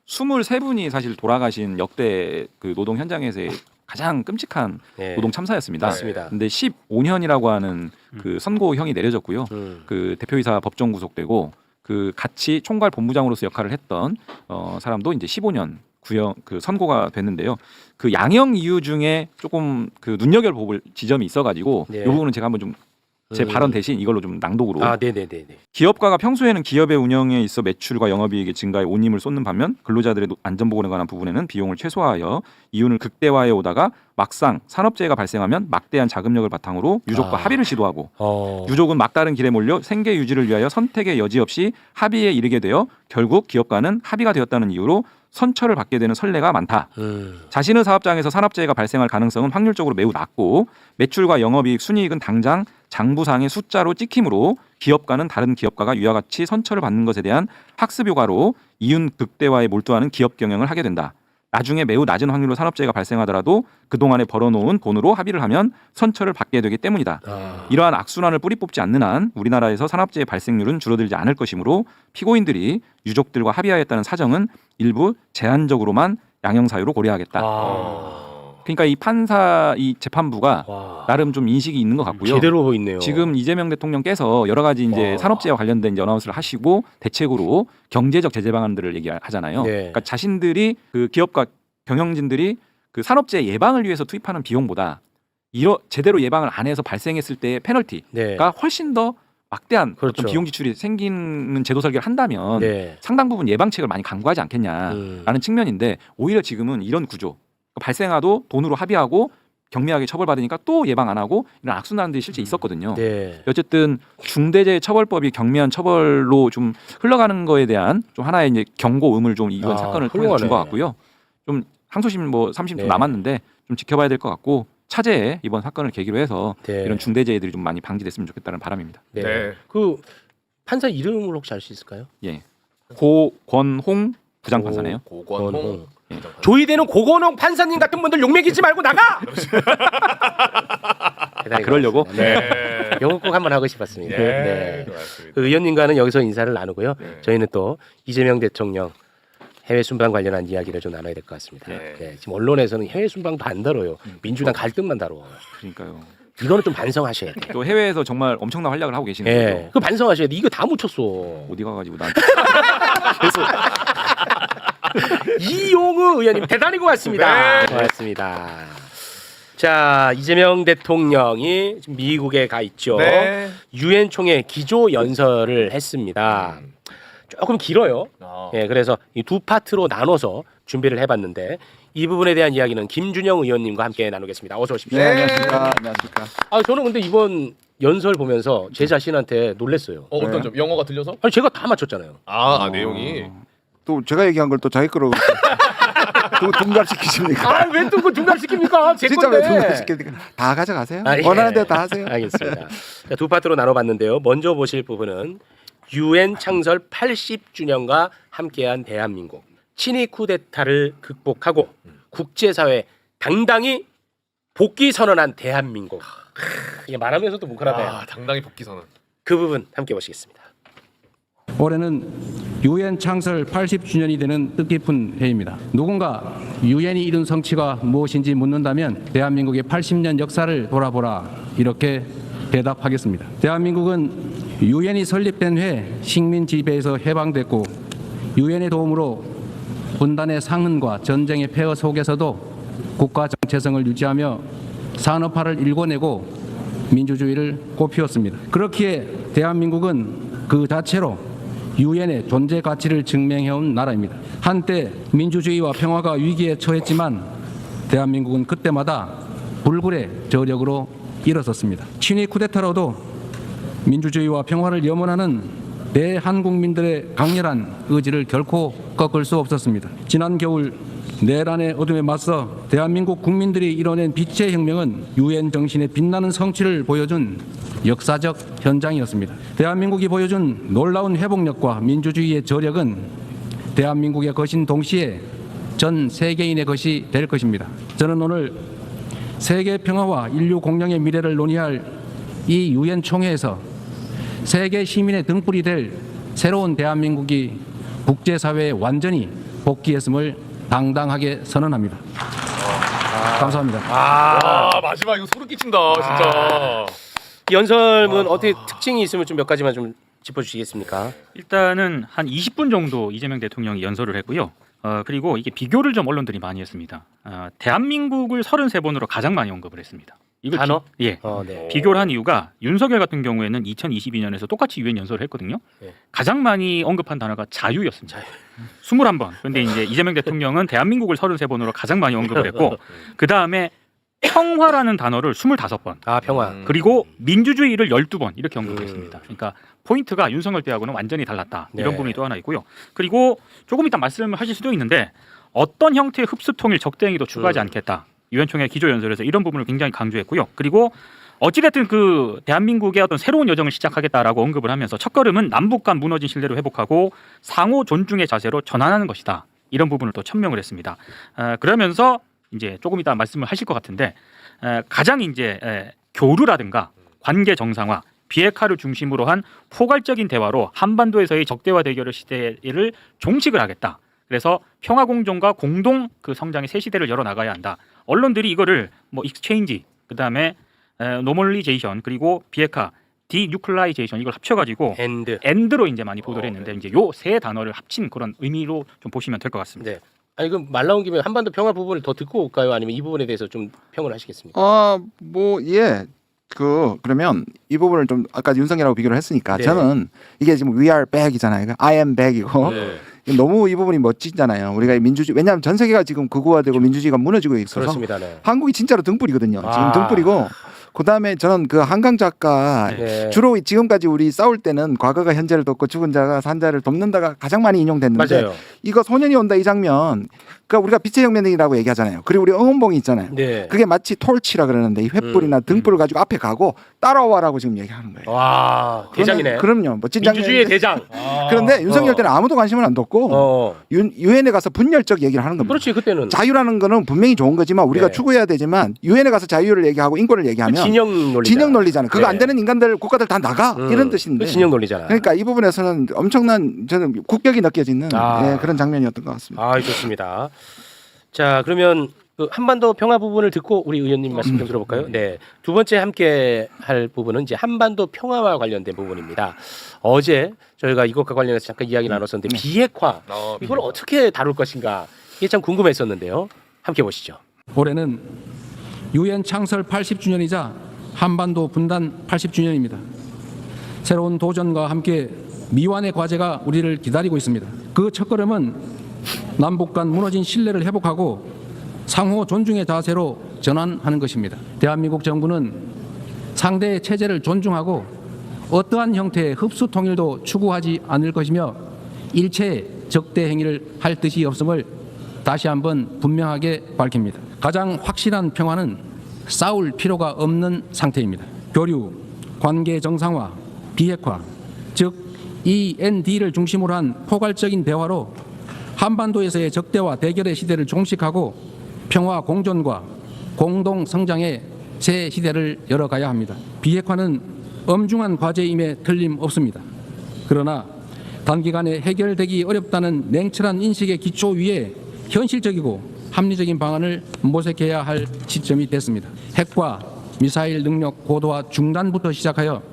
23분이 사실 돌아가신 역대 그 노동 현장에서의 가장 끔찍한 네. 노동 참사였습니다. 맞습니다. 근데 15년이라고 하는 그 선고형이 내려졌고요. 그 대표이사 법정 구속되고 그 같이 총괄 본부장으로서 역할을 했던 사람도 이제 15년 구형 그 선고가 됐는데요. 그 양형 이유 중에 조금 그 눈여겨볼 지점이 있어가지고 네. 이 부분은 제가 한번 좀 제 발언 대신 이걸로 좀 낭독으로. 네네네. 기업가가 평소에는 기업의 운영에 있어 매출과 영업이익의 증가에 온 힘을 쏟는 반면 근로자들의 안전보건에 관한 부분에는 비용을 최소화하여 이윤을 극대화해 오다가 막상 산업재해가 발생하면 막대한 자금력을 바탕으로 유족과 합의를 시도하고 유족은 막다른 길에 몰려 생계 유지를 위하여 선택의 여지 없이 합의에 이르게 되어 결국 기업가는 합의가 되었다는 이유로 선처를 받게 되는 선례가 많다. 자신의 사업장에서 산업재해가 발생할 가능성은 확률적으로 매우 낮고 매출과 영업이익, 순이익은 당장 장부상의 숫자로 찍히므로 기업가는 다른 기업가가 이와 같이 선처를 받는 것에 대한 학습 효과로 이윤 극대화에 몰두하는 기업 경영을 하게 된다. 나중에 매우 낮은 확률로 산업재해가 발생하더라도 그동안에 벌어놓은 돈으로 합의를 하면 선처를 받게 되기 때문이다. 이러한 악순환을 뿌리 뽑지 않는 한 우리나라에서 산업재해 발생률은 줄어들지 않을 것이므로 피고인들이 유족들과 합의하였다는 사정은 일부 제한적으로만 양형사유로 고려하겠다. 그러니까 이 판사 이 재판부가 나름 좀 인식이 있는 것 같고요. 제대로 있네요. 지금 이재명 대통령께서 여러 가지 이제 산업재해와 관련된 이제 어나운스를 하시고 대책으로 경제적 제재 방안들을 얘기하잖아요. 네. 그러니까 자신들이 그 기업과 경영진들이 그 산업재해 예방을 위해서 투입하는 비용보다 제대로 예방을 안 해서 발생했을 때의 페널티가 네. 훨씬 더 막대한 그렇죠. 어떤 비용 지출이 생기는 제도 설계를 한다면 네. 상당 부분 예방책을 많이 강구하지 않겠냐라는 측면인데 오히려 지금은 이런 구조 발생하도 돈으로 합의하고 경미하게 처벌받으니까 또 예방 안 하고 이런 악순환들이 실제 있었거든요. 네. 어쨌든 중대재해처벌법이 경미한 처벌로 좀 흘러가는 거에 대한 좀 하나의 이제 경고음을 좀 이번 사건을 통해서 준 것 같고요. 좀 항소심 뭐 3심 좀 남았는데 좀 지켜봐야 될 것 같고 차제에 이번 사건을 계기로 해서 이런 중대재해들이 좀 많이 방지됐으면 좋겠다는 바람입니다. 네. 그 판사 이름을 혹시 알 수 있을까요? 예, 고권홍 부장판사네요. 고권홍. 조이대는 고건홍 판사님 같은 분들 욕먹이지 말고 나가. 그러려고. 네. 이거 꼭 한번 하고 싶었습니다. 네. 맞습니다. 그 의원님과는 여기서 인사를 나누고요. 네. 저희는 또 이재명 대통령 해외 순방 관련한 이야기를 좀 나눠야 될 것 같습니다. 네. 네. 지금 언론에서는 해외 순방도 안 다뤄요. 민주당 갈등만 다뤄. 그러니까요. 이거는 좀 반성하셔야 돼요. 또 해외에서 정말 엄청난 활약을 하고 계시는 예. 거죠. 그 반성하셔야 돼. 이거 다 묻혔어. 어디 가가지고 나한테 이용우 의원님 대단히 고맙습니다. 네. 고맙습니다. 자, 이재명 대통령이 지금 미국에 가 있죠. 네. 유엔 총회 기조 연설을 했습니다. 조금 길어요. 예, 그래서 이 두 파트로 나눠서 준비를 해봤는데 이 부분에 대한 이야기는 김준영 의원님과 함께 나누겠습니다. 어서 오십시오. 네, 안녕하십니까. 안녕하십니까. 저는 근데 이번 연설 보면서 제 자신한테 놀랐어요. 어떤 점? 영어가 들려서? 아니 제가 다 맞췄잖아요. 내용이. 또 제가 얘기한 걸 또 자기 거로 또 둔갑시키십니까? 왜 또 그 둔갑시킵니까? 제 진짜 왜 건데. 둔갑시킵니까? 다 가져가세요. 예. 원하는 대로 다 하세요. 알겠습니다. 자, 두 파트로 나눠봤는데요. 먼저 보실 부분은 유엔 창설 80주년과 함께한 대한민국 친위 쿠데타를 극복하고 국제사회 당당히 복귀 선언한 대한민국. 이게 말하면서도 뭉클하다. 당당히 복귀 선언. 그 부분 함께 보시겠습니다. 올해는 유엔 창설 80주년이 되는 뜻깊은 해입니다. 누군가 유엔이 이룬 성취가 무엇인지 묻는다면 대한민국의 80년 역사를 돌아보라 이렇게 대답하겠습니다. 대한민국은 유엔이 설립된 해 식민 지배에서 해방됐고 유엔의 도움으로 분단의 상흔과 전쟁의 폐허 속에서도 국가 정체성을 유지하며 산업화를 일궈내고 민주주의를 꽃피웠습니다. 그렇기에 대한민국은 그 자체로 유엔의 존재 가치를 증명해온 나라입니다. 한때 민주주의와 평화가 위기에 처했지만 대한민국은 그때마다 불굴의 저력으로 일어섰습니다. 친위 쿠데타로도 민주주의와 평화를 염원하는 대한국민들의 강렬한 의지를 결코 꺾을 수 없었습니다. 지난 겨울 내란의 어둠에 맞서 대한민국 국민들이 이뤄낸 빛의 혁명은 유엔 정신의 빛나는 성취를 보여준 역사적 현장이었습니다. 대한민국이 보여준 놀라운 회복력과 민주주의의 저력은 대한민국의 것인 동시에 전 세계인의 것이 될 것입니다. 저는 오늘 세계 평화와 인류 공영의 미래를 논의할 이 유엔 총회에서 세계 시민의 등불이 될 새로운 대한민국이 국제사회에 완전히 복귀했음을 당당하게 선언합니다. 감사합니다. 마지막 이거 소름 끼친다 진짜. 연설문 어떻게 특징이 있으면 좀 몇 가지만 좀 짚어주시겠습니까? 일단은 한 20분 정도 이재명 대통령이 연설을 했고요. 그리고 이게 비교를 좀 언론들이 많이 했습니다. 대한민국을 33번으로 가장 많이 언급을 했습니다. 이걸 단어? 예. 네. 비교를 한 이유가 윤석열 같은 경우에는 2022년에서 똑같이 유엔 연설을 했거든요. 네. 가장 많이 언급한 단어가 자유였습니다. 21번. 그런데 이제 이재명 대통령은 대한민국을 33번으로 가장 많이 언급을 했고 그다음에 평화라는 단어를 25번. 평화. 그리고 민주주의를 12번 이렇게 언급했습니다. 그러니까 포인트가 윤석열 때하고는 완전히 달랐다. 이런 네. 부분이 또 하나 있고요. 그리고 조금 이따 말씀을 하실 수도 있는데 어떤 형태의 흡수 통일 적대 행위도 추가하지 않겠다. 유엔 총회 기조 연설에서 이런 부분을 굉장히 강조했고요. 그리고 어찌됐든 그 대한민국의 어떤 새로운 여정을 시작하겠다라고 언급을 하면서 첫걸음은 남북 간 무너진 신뢰를 회복하고 상호 존중의 자세로 전환하는 것이다. 이런 부분을 또 천명을 했습니다. 그러면서 이제 조금 이따 말씀을 하실 것 같은데 가장 이제 교류라든가 관계 정상화, 비핵화를 중심으로 한 포괄적인 대화로 한반도에서의 적대화 대결의 시대를 종식을 하겠다. 그래서 평화 공존과 공동 그 성장의 새 시대를 열어 나가야 한다. 언론들이 이거를 뭐 익스체인지, 그다음에 노멀리제이션, 그리고 비핵화, 디뉴클라이제이션 이걸 합쳐가지고 엔드로 이제 많이 보도를 했는데 이제 요 세 단어를 합친 그런 의미로 좀 보시면 될 것 같습니다. 네. 아니 그럼 말 나온 김에 한반도 평화 부분을 더 듣고 올까요? 아니면 이 부분에 대해서 좀 평을 하시겠습니까? 예. 그러면 이 부분을 좀 아까 윤석열하고 비교를 했으니까 네. 저는 이게 지금 we are back이잖아요. I am back이고 너무 이 부분이 멋지잖아요. 우리가 민주주의 왜냐하면 전 세계가 지금 극우화되고 민주주의가 무너지고 있어서 그렇습니다. 네. 한국이 진짜로 등불이거든요. 지금 등불이고 그다음에 저는 그 한강 작가 주로 지금까지 우리 싸울 때는 과거가 현재를 돕고 죽은 자가 산 자를 돕는다가 가장 많이 인용됐는데 맞아요. 이거 소년이 온다 이 장면 그러니까 우리가 빛의 혁명이라고 얘기하잖아요. 그리고 우리 응원봉이 있잖아요. 네. 그게 마치 톨치라 그러는데 이 횃불이나 등불을 가지고 앞에 가고 따라와라고 지금 얘기하는 거예요. 와 대장이네. 그럼요. 멋진 민주주의의 대장. 그런데 윤석열 때는 아무도 관심을 안 뒀고 유엔에 가서 분열적 얘기를 하는 겁니다. 그렇지 그때는 자유라는 거는 분명히 좋은 거지만 우리가 네. 추구해야 되지만 유엔에 가서 자유를 얘기하고 인권을 얘기하면 진영 논리잖아요. 그거 네. 안 되는 인간들 국가들 다 나가 이런 뜻인데 진영 논리잖아. 그러니까 이 부분에서는 엄청난 저는 국격이 느껴지는 그런 장면이었던 것 같습니다. 좋습니다. 자 그러면 그 한반도 평화 부분을 듣고 우리 의원님 말씀 좀 들어볼까요? 네. 두 번째 함께 할 부분은 이제 한반도 평화와 관련된 부분입니다. 어제 저희가 이것과 관련해서 잠깐 이야기 나눴었는데 비핵화 이걸 어떻게 다룰 것인가 이게 참 궁금했었는데요. 함께 보시죠. 올해는 유엔 창설 80주년이자 한반도 분단 80주년입니다. 새로운 도전과 함께 미완의 과제가 우리를 기다리고 있습니다. 그 첫걸음은 남북 간 무너진 신뢰를 회복하고 상호 존중의 자세로 전환하는 것입니다. 대한민국 정부는 상대의 체제를 존중하고 어떠한 형태의 흡수 통일도 추구하지 않을 것이며 일체의 적대 행위를 할 뜻이 없음을 다시 한번 분명하게 밝힙니다. 가장 확실한 평화는 싸울 필요가 없는 상태입니다. 교류, 관계 정상화, 비핵화, 즉 END를 중심으로 한 포괄적인 대화로 한반도에서의 적대와 대결의 시대를 종식하고 평화 공존과 공동 성장의 새 시대를 열어가야 합니다. 비핵화는 엄중한 과제임에 틀림없습니다. 그러나 단기간에 해결되기 어렵다는 냉철한 인식의 기초 위에 현실적이고 합리적인 방안을 모색해야 할 시점이 됐습니다. 핵과 미사일 능력 고도화 중단부터 시작하여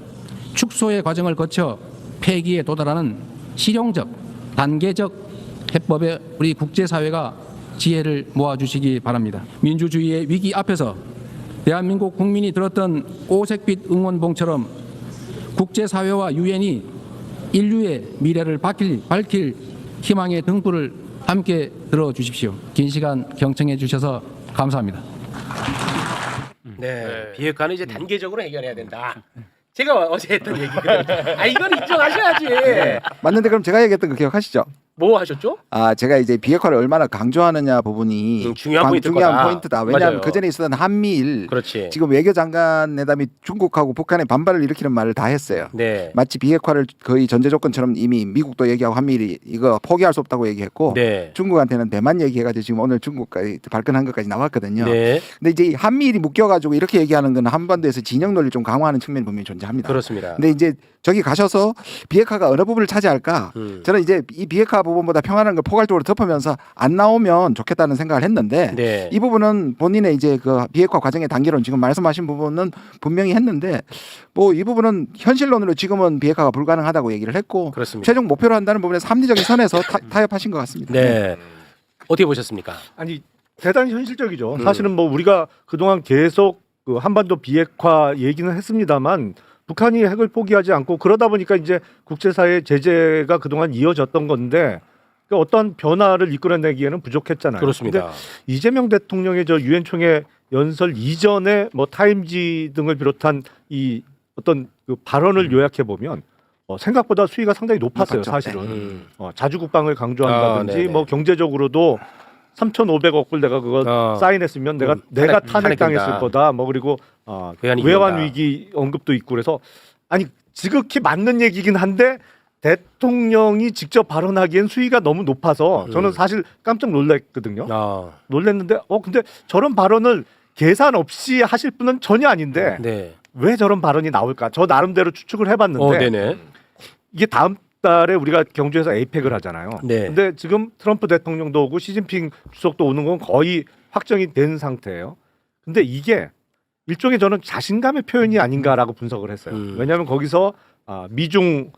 축소의 과정을 거쳐 폐기에 도달하는 실용적, 단계적 해법에 우리 국제사회가 지혜를 모아주시기 바랍니다. 민주주의의 위기 앞에서 대한민국 국민이 들었던 오색빛 응원봉처럼 국제사회와 유엔이 인류의 미래를 밝힐 희망의 등불을 함께 들어주십시오. 긴 시간 경청해 주셔서 감사합니다. 네, 비핵화는 이제 단계적으로 해결해야 된다. 제가 어제 했던 얘기거든요. 이건 인정하셔야지. 맞는데 그럼 제가 얘기했던 거 기억하시죠? 뭐 하셨죠? 제가 이제 비핵화를 얼마나 강조하느냐 부분이 중요한 포인트다. 왜냐하면 맞아요. 그 전에 있었던 한미일 그렇지. 지금 외교장관 회담이 중국하고 북한의 반발을 일으키는 말을 다 했어요. 네. 마치 비핵화를 거의 전제 조건처럼 이미 미국도 얘기하고 한미일이 이거 포기할 수 없다고 얘기했고 네. 중국한테는 대만 얘기해가지고 지금 오늘 중국까지 발끈한 것까지 나왔거든요. 네. 근데 이제 한미일이 묶여가지고 이렇게 얘기하는 건 한반도에서 진영 논리를 좀 강화하는 측면이 분명히 존재합니다. 그렇습니다. 근데 이제 저기 가셔서 비핵화가 어느 부분을 차지할까? 저는 이제 이 비핵화 부분보다 평화라는 걸 포괄적으로 덮으면서 안 나오면 좋겠다는 생각을 했는데 네. 이 부분은 본인의 이제 그 비핵화 과정의 단계론 지금 말씀하신 부분은 분명히 했는데 뭐 이 부분은 현실론으로 지금은 비핵화가 불가능하다고 얘기를 했고 그렇습니다. 최종 목표로 한다는 부분에서 합리적인 선에서 타협하신 것 같습니다. 네. 어떻게 보셨습니까? 아니 대단히 현실적이죠. 사실은 뭐 우리가 그동안 계속 그 한반도 비핵화 얘기는 했습니다만 북한이 핵을 포기하지 않고 그러다 보니까 이제 국제사회 제재가 그동안 이어졌던 건데 그러니까 어떤 변화를 이끌어내기에는 부족했잖아요. 그렇습니다. 근데 이재명 대통령의 저 유엔 총회 연설 이전에 뭐 타임지 등을 비롯한 이 어떤 그 발언을 요약해 보면 생각보다 수위가 상당히 높았어요. 높았죠. 사실은 자주 국방을 강조한다든지 네네. 뭐 경제적으로도 3,500억 불 내가 그거 사인했으면 내가 탄핵당했을 거다. 뭐 그리고 외환 위기 언급도 있고 그래서 아니 지극히 맞는 얘기긴 한데 대통령이 직접 발언하기엔 수위가 너무 높아서 저는 사실 깜짝 놀랐거든요. 놀랐는데 근데 저런 발언을 계산 없이 하실 분은 전혀 아닌데 네. 왜 저런 발언이 나올까? 저 나름대로 추측을 해봤는데 네네. 이게 다음 달에 우리가 경주에서 에이펙을 하잖아요. 네. 근데 지금 트럼프 대통령도 오고 시진핑 주석도 오는 건 거의 확정이 된 상태예요. 근데 이게 일종의 저는 자신감의 표현이 아닌가라고 분석을 했어요. 왜냐하면 거기서 미중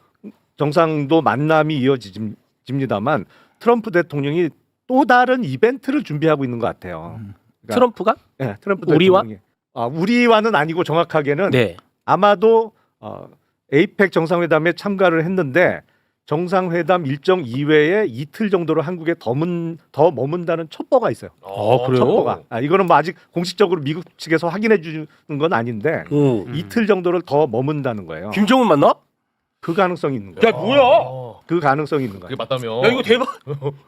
정상도 만남이 이어집니다만 트럼프 대통령이 또 다른 이벤트를 준비하고 있는 것 같아요. 그러니까, 트럼프가? 네, 트럼프 우리와? 대통령이. 우리와는 아니고 정확하게는 네. 아마도 에이펙 정상회담에 참가를 했는데 정상회담 일정 이외에 이틀 정도로 한국에 더 머문다는 첩보가 있어요. 그래요? 첩보가. 이거는 뭐 아직 공식적으로 미국 측에서 확인해 주는 건 아닌데 이틀 정도를 더 머문다는 거예요. 김정은 만나? 그 가능성이 있는 거예요. 야 뭐야? 그 가능성이 있는 그게 거예요. 맞다며. 야 이거 대박.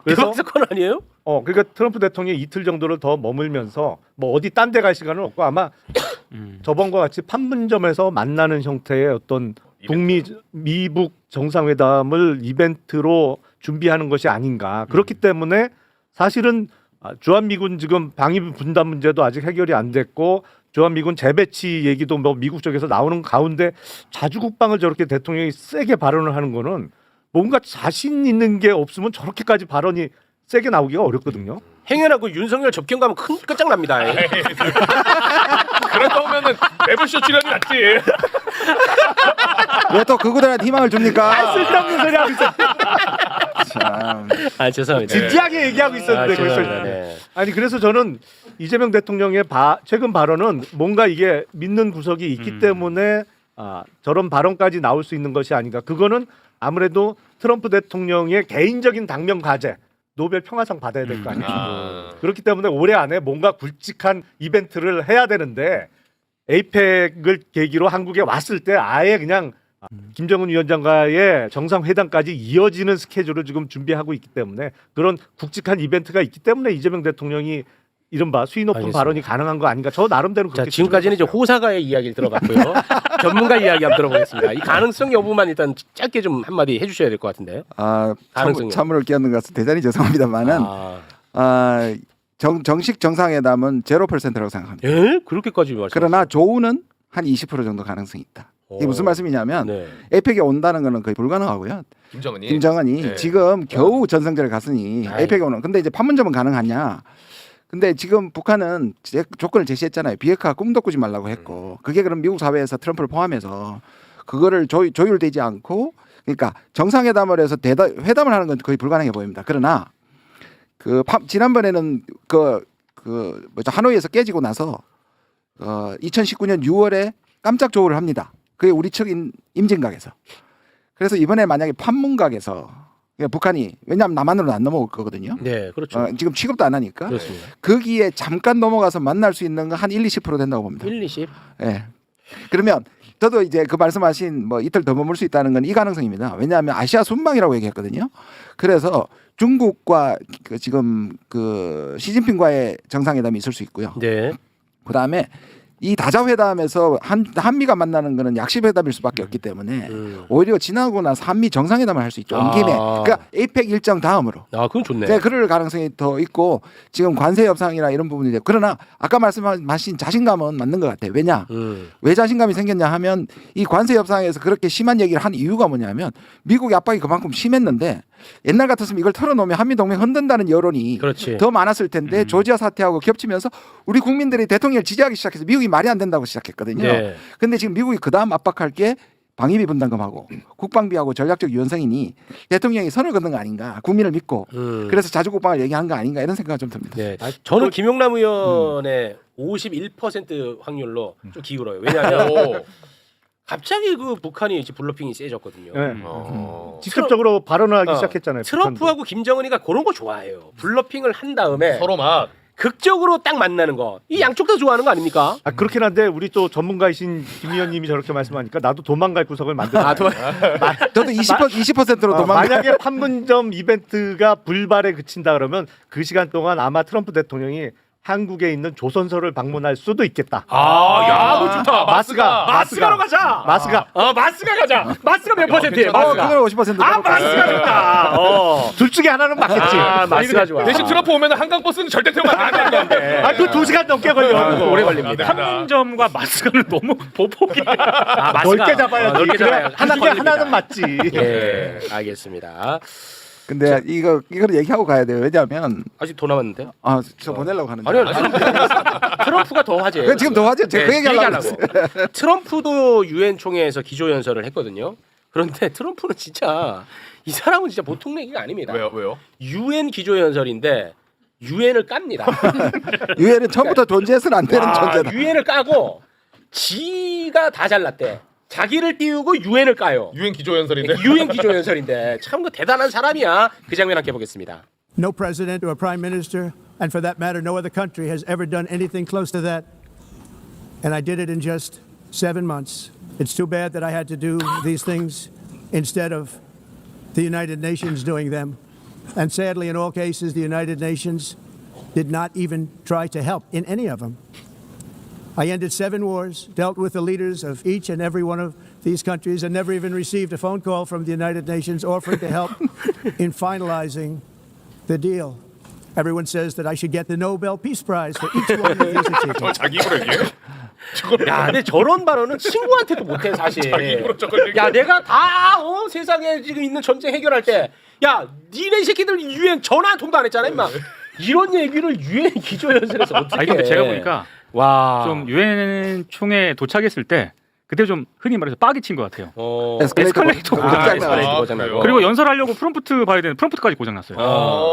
그래서 대박 사건 아니에요? 그러니까 트럼프 대통령이 이틀 정도를 더 머물면서 뭐 어디 딴 데 갈 시간은 없고 아마 저번과 같이 판문점에서 만나는 형태의 어떤 미북 정상회담을 이벤트로 준비하는 것이 아닌가. 그렇기 때문에 사실은 주한미군 지금 방위비 분담 문제도 아직 해결이 안 됐고 주한미군 재배치 얘기도 뭐 미국 쪽에서 나오는 가운데 자주국방을 저렇게 대통령이 세게 발언을 하는 거는 뭔가 자신 있는 게 없으면 저렇게까지 발언이 세게 나오기가 어렵거든요. 행여나 그 윤석열 접견 가면 끝장납니다. 그럴 거면은 매블쇼 출연이 낫지. 왜 또 그구들한테 희망을 줍니까? 쓸데없는 소리 하고 있어. 참. 죄송합니다. 진지하게 얘기하고 있었는데 죄송합니다. 네. 아니 그래서 저는 이재명 대통령의 최근 발언은 뭔가 이게 믿는 구석이 있기 때문에 저런 발언까지 나올 수 있는 것이 아닌가. 그거는 아무래도 트럼프 대통령의 개인적인 당면 과제 노벨 평화상 받아야 될 거 아니에요. 그렇기 때문에 올해 안에 뭔가 굵직한 이벤트를 해야 되는데 에이펙을 계기로 한국에 왔을 때 아예 그냥 김정은 위원장과의 정상회담까지 이어지는 스케줄을 지금 준비하고 있기 때문에 그런 굵직한 이벤트가 있기 때문에 이재명 대통령이 이른바 수위 높은 알겠습니다. 발언이 가능한 거 아닌가. 저 나름대로 그렇게 지금까지는 이제 호사가의 이야기를 들어봤고요. 전문가 이야기 한번 들어보겠습니다. 이 가능성 여부만 일단 짧게 좀 한마디 해주셔야 될 것 같은데. 가능성이요. 참으로 끼얹는 것은 대단히 죄송합니다만은 정식 정상회담은 0%라고 생각합니다. 그렇게까지 말씀. 그러나 조우는 한 20% 정도 가능성이 있다. 이게 무슨 말씀이냐면 에이펙에 온다는 거는 거의 불가능하고요. 김정은이 네. 지금 겨우 전성전에 갔으니 에이펙에 오는. 근데 이제 판문점은 가능하냐? 근데 지금 북한은 조건을 제시했잖아요. 비핵화 꿈도 꾸지 말라고 했고 그게 그럼 미국 사회에서 트럼프를 포함해서 그거를 조율되지 않고 그러니까 정상회담을 해서 회담을 하는 건 거의 불가능해 보입니다. 그러나 지난번에는 하노이에서 깨지고 나서 2019년 6월에 깜짝 조우를 합니다. 그게 우리 측 임진각에서. 그래서 이번에 만약에 판문각에서 북한이 왜냐하면 남한으로는 안 넘어올 거거든요. 네, 그렇죠. 지금 취급도 안 하니까. 그렇습니다. 거기에 잠깐 넘어가서 만날 수 있는 건 한 1, 20% 된다고 봅니다. 1, 20. 네. 그러면 저도 이제 그 말씀하신 뭐 이틀 더 머물 수 있다는 건 이 가능성입니다. 왜냐하면 아시아 순방이라고 얘기했거든요. 그래서 중국과 그 지금 그 시진핑과의 정상회담이 있을 수 있고요. 네. 그다음에 이 다자회담에서 한미가 만나는 거는 약식회담일 수밖에 없기 때문에 오히려 지나고 나서 한미 정상회담을 할 수 있죠. 온 김에. 그러니까 에이펙 일정 다음으로. 아, 그건 좋네. 네, 그럴 가능성이 더 있고 지금 관세 협상이나 이런 부분이 그러나 아까 말씀하신 자신감은 맞는 것 같아요. 왜냐? 왜 자신감이 생겼냐 하면 이 관세 협상에서 그렇게 심한 얘기를 한 이유가 뭐냐면 미국의 압박이 그만큼 심했는데 옛날 같았으면 이걸 털어놓으면 한미동맹 흔든다는 여론이 그렇지. 더 많았을 텐데 조지아 사태하고 겹치면서 우리 국민들이 대통령을 지지하기 시작해서 미국이 말이 안 된다고 시작했거든요. 네. 근데 지금 미국이 그다음 압박할 게 방위비 분담금하고 국방비하고 전략적 유연성이니 대통령이 선을 긋는 거 아닌가 국민을 믿고 그래서 자주국방을 얘기한 거 아닌가 이런 생각이 좀 듭니다. 네. 저는 김용남 의원의 51% 확률로 좀 기울어요. 왜냐하면 갑자기 그 북한이 이제 블러핑이 세졌거든요. 네. 직접적으로 발언을 하기 시작했잖아요. 트럼프하고 김정은이가 그런 거 좋아해요. 블러핑을 한 다음에 서로 막 극적으로 딱 만나는 거. 이 양쪽 다 좋아하는 거 아닙니까? 아, 그렇긴 한데 우리 또 전문가이신 김 의원님이 저렇게 말씀하니까 나도 도망갈 구석을 만들어. 저도 20%로 도망가. 만약에 판문점 이벤트가 불발에 그친다 그러면 그 시간 동안 아마 트럼프 대통령이 한국에 있는 조선소를 방문할 수도 있겠다. 야, 그거 좋다. 마스가로 가자. 마스가. 마스가 가자. 마스가 몇 %예요? 마스가. 그걸 50%. 마스가 좋다. 둘 중에 하나는 맞겠지. 마스가 좋아. 대신 트럼프 오면 한강 버스는 절대 태우면 안 되는데. 그 2시간 넘게 걸려. 오래 걸립니다. 판문점과 마스가는 너무 보폭이. 넓게 잡아야지. 넓게 그래, 잡아야 그 중에 하나는 맞지. 예, 알겠습니다. 근데 이걸 얘기하고 가야 돼요. 왜냐하면 아직 더 남았는데? 저 보내려고 하는데. 아니요. 트럼프가 더 화제예요. 그 지금 더 화제. 제가 그 얘기하려고. 트럼프도 유엔 총회에서 기조연설을 했거든요. 그런데 트럼프는 진짜 이 사람은 진짜 보통 얘기가 아닙니다. 왜요? 유엔 기조연설인데 유엔을 깝니다. 유엔은 처음부터 존재해서는 안 되는 존재다. 유엔을 까고 지가 다 잘났대. 자기를 띄우고 유엔을 까요. 유엔 기조연설인데. 유엔 기조연설인데 참 그 대단한 사람이야. 그 장면 함께 보겠습니다. No president or prime minister, and for that matter, no other country has ever done anything close to that. And I did it in just 7 months. It's too bad that I had to do these things instead of the United Nations doing them. And sadly, in all cases, the United Nations did not even try to help in any of them. I ended 7 wars, dealt with the leaders of each and every one of these countries, and never even received a phone call from the United Nations offering to help in finalizing the deal. Everyone says that I should get the Nobel Peace Prize for each one of these achievements. 자기 입으로 얘기해? 야, 근데 저런 발언은 친구한테도 못해 사실. 자기 입으로 저걸 얘기해? 야, 내가 다 세상에 지금 있는 전쟁 해결할 때, 야, 니네 새끼들 유엔 전화 한 통도 안 했잖아, 임마. 이런 얘기를 유엔 기조연설에서 어떻게? 아니 근데 제가 보니까 와, 좀 유엔 총회 도착했을 때 그때 좀 흔히 말해서 빡이 친 것 같아요. 에스컬레이터 고장나고. 그리고 연설하려고 프롬프트 봐야 되는 프롬프트까지 고장났어요.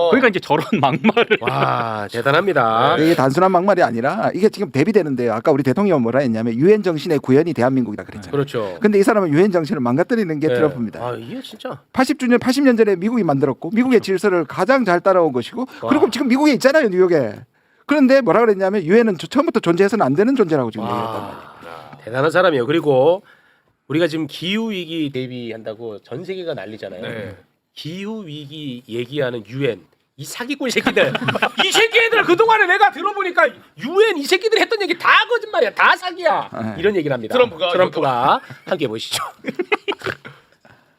그러니까 이제 저런 막말을. 와, 대단합니다. 이게 단순한 막말이 아니라 이게 지금 대비되는데요. 아까 우리 대통령은 뭐라 했냐면 유엔 정신의 구현이 대한민국이다 그랬잖아요. 그렇죠. 근데 이 사람은 유엔 정신을 망가뜨리는 게 트럼프입니다. 아, 이게 진짜. 80년 전에 미국이 만들었고 미국의 질서를 가장 잘 따라온 것이고 그리고 지금 미국에 있잖아요, 뉴욕에. 그런데 뭐라 그랬냐면 유엔은 처음부터 존재해서는 안 되는 존재라고 지금 얘기했단 말이에요. 대단한 사람이에요. 그리고 우리가 지금 기후 위기 대비한다고 전 세계가 난리잖아요. 네. 기후 위기 얘기하는 유엔 이 사기꾼 새끼들. 이 새끼들 그동안에 내가 들어보니까 유엔 이 새끼들 했던 얘기 다 거짓말이야. 다 사기야. 이런 얘기를 합니다. 트럼프가 함께 보시죠.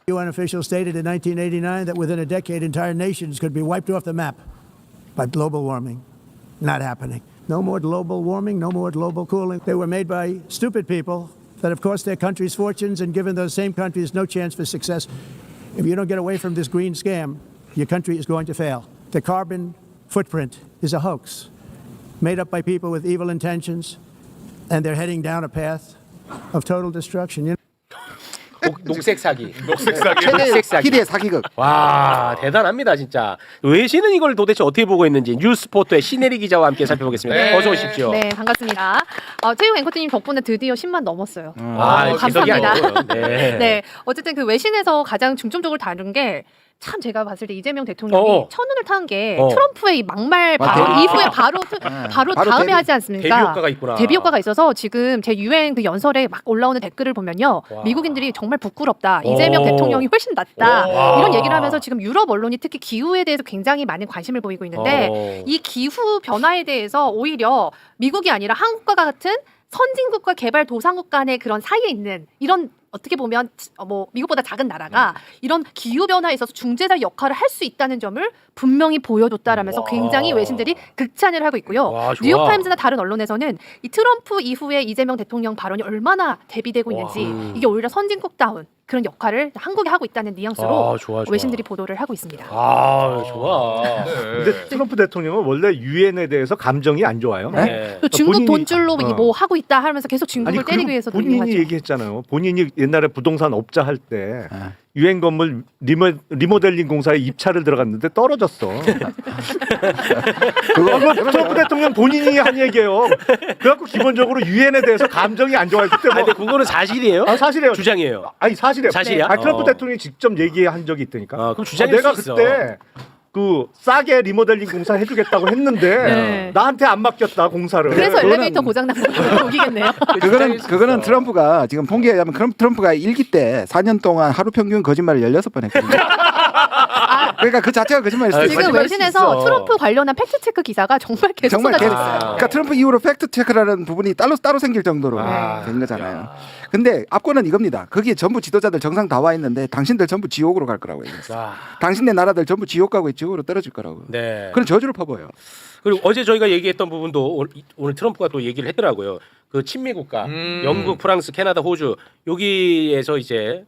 UN officials stated in 1989 that within a decade, entire nations could be wiped off the map by global warming. Not happening. No more global warming, no more global cooling. They were made by stupid people that have cost their countries fortunes and given those same countries no chance for success. If you don't get away from this green scam, your country is going to fail. The carbon footprint is a hoax made up by people with evil intentions, and they're heading down a path of total destruction. 녹색 사기. 녹색 사기. 녹색 사기. 희대의 사기극. 와, 대단합니다 진짜. 외신은 이걸 도대체 어떻게 보고 있는지 뉴스포터의 신혜리 기자와 함께 살펴보겠습니다. 네. 어서 오십시오. 네, 반갑습니다. 최욱 앵커님 덕분에 드디어 10만 넘었어요. 기적이 감사합니다. 아니고요. 네. 네, 어쨌든 그 외신에서 가장 중점적으로 다룬 게 참 제가 봤을 때 이재명 대통령이 첫눈을 탄 게 어. 트럼프의 이 막말 바로 이후에 바로 바로 다음에 데뷔. 하지 않습니까? 데뷔 효과가 있구나. 데뷔 효과가 있어서 지금 제 유엔 그 연설에 막 올라오는 댓글을 보면요. 와. 미국인들이 정말 부끄럽다. 이재명 대통령이 훨씬 낫다. 와. 이런 얘기를 하면서 지금 유럽 언론이 특히 기후에 대해서 굉장히 많은 관심을 보이고 있는데 이 기후 변화에 대해서 오히려 미국이 아니라 한국과 같은 선진국과 개발도상국 간의 그런 사이에 있는 이런 어떻게 보면 뭐 미국보다 작은 나라가 이런 기후 변화에 있어서 중재자 역할을 할 수 있다는 점을 분명히 보여줬다라면서 굉장히 외신들이 극찬을 하고 있고요. 와, 좋아. 뉴욕타임즈나 다른 언론에서는 이 트럼프 이후에 이재명 대통령 발언이 얼마나 대비되고 있는지 이게 오히려 선진국다운 그런 역할을 한국이 하고 있다는 뉘앙스로 좋아. 외신들이 보도를 하고 있습니다. 좋아. 근데 트럼프 대통령은 원래 유엔에 대해서 감정이 안 좋아요. 네. 또 중국 본인이- 돈줄로 어. 뭐 하고 있다 하면서 계속 중국을 그리고 때리기 위해서 본인이 노력하죠. 얘기했잖아요. 본인이 옛날에 부동산 업자 할 때 유엔 건물 리모델링 공사에 입찰을 들어갔는데 떨어졌어. 그거 트럼프 대통령 본인이 한 얘기예요. 그래갖고 기본적으로 유엔에 대해서 감정이 안 좋아요. 그때 근데 그거는 사실이에요? 사실이에요. 주장이에요. 아니 사실이에요. 사실이야? 아니, 트럼프 대통령이 직접 얘기한 적이 있다니까. 그럼 주장일 내가 수 있어. 그때 그 싸게 리모델링 공사 해주겠다고 했는데 네. 나한테 안 맡겼다 공사를. 그래서 그거는- 엘리베이터 고장 난 거 보기겠네요. 그거는 트럼프가 지금 통계에 의하면 트럼프가 1기 때 4년 동안 하루 평균 거짓말을 16번 했거든요. 그러니까 그 자체가 거짓말일 수도 있어요. 지금 외신에서 트럼프 관련한 팩트 체크 기사가 정말 계속 정말 쏟아지고 계속. 있어요. 그러니까 트럼프 이후로 팩트 체크라는 부분이 따로 생길 정도로 된 거잖아요. 근데 압권은 이겁니다. 거기에 전부 지도자들 정상 다 와 있는데 당신들 전부 지옥으로 갈 거라고 얘기했어요. 당신네 나라들 전부 지옥 가고 지옥으로 떨어질 거라고. 네. 그런 저주를 퍼부어요. 그리고 어제 저희가 얘기했던 부분도 오늘 트럼프가 또 얘기를 했더라고요. 그 친미 국가, 영국, 프랑스, 캐나다, 호주 여기에서 이제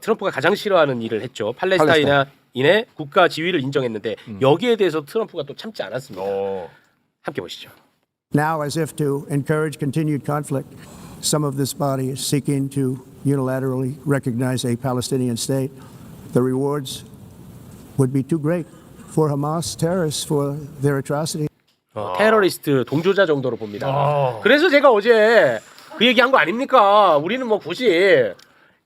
트럼프가 가장 싫어하는 일을 했죠. 팔레스타인의 국가 지위를 인정했는데 여기에 대해서 트럼프가 또 참지 않았습니다. 함께 보시죠. Now, as if to encourage continued conflict, some of this body is seeking to unilaterally recognize a Palestinian state. The rewards would be too great for Hamas terrorists for their atrocity. 테러리스트 동조자 정도로 봅니다. 그래서 제가 어제 그 얘기한 거 아닙니까? 우리는 뭐 굳이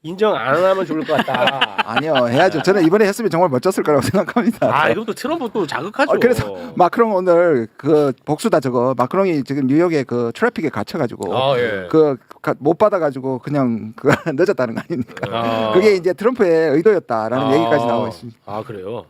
인정 안 하면 좋을 것 같다. 아니요, 해야죠. 저는 이번에 했으면 정말 멋졌을 거라고 생각합니다. 이것도 트럼프 또 자극하죠. 그래서 마크롱 오늘 그 복수다 저거 마크롱이 지금 뉴욕에 그 트래픽에 갇혀가지고 못 받아가지고 그냥 늦었다는 거 아닙니까? 그게 이제 트럼프의 의도였다라는 얘기까지 나오고 있습니다. 그래요.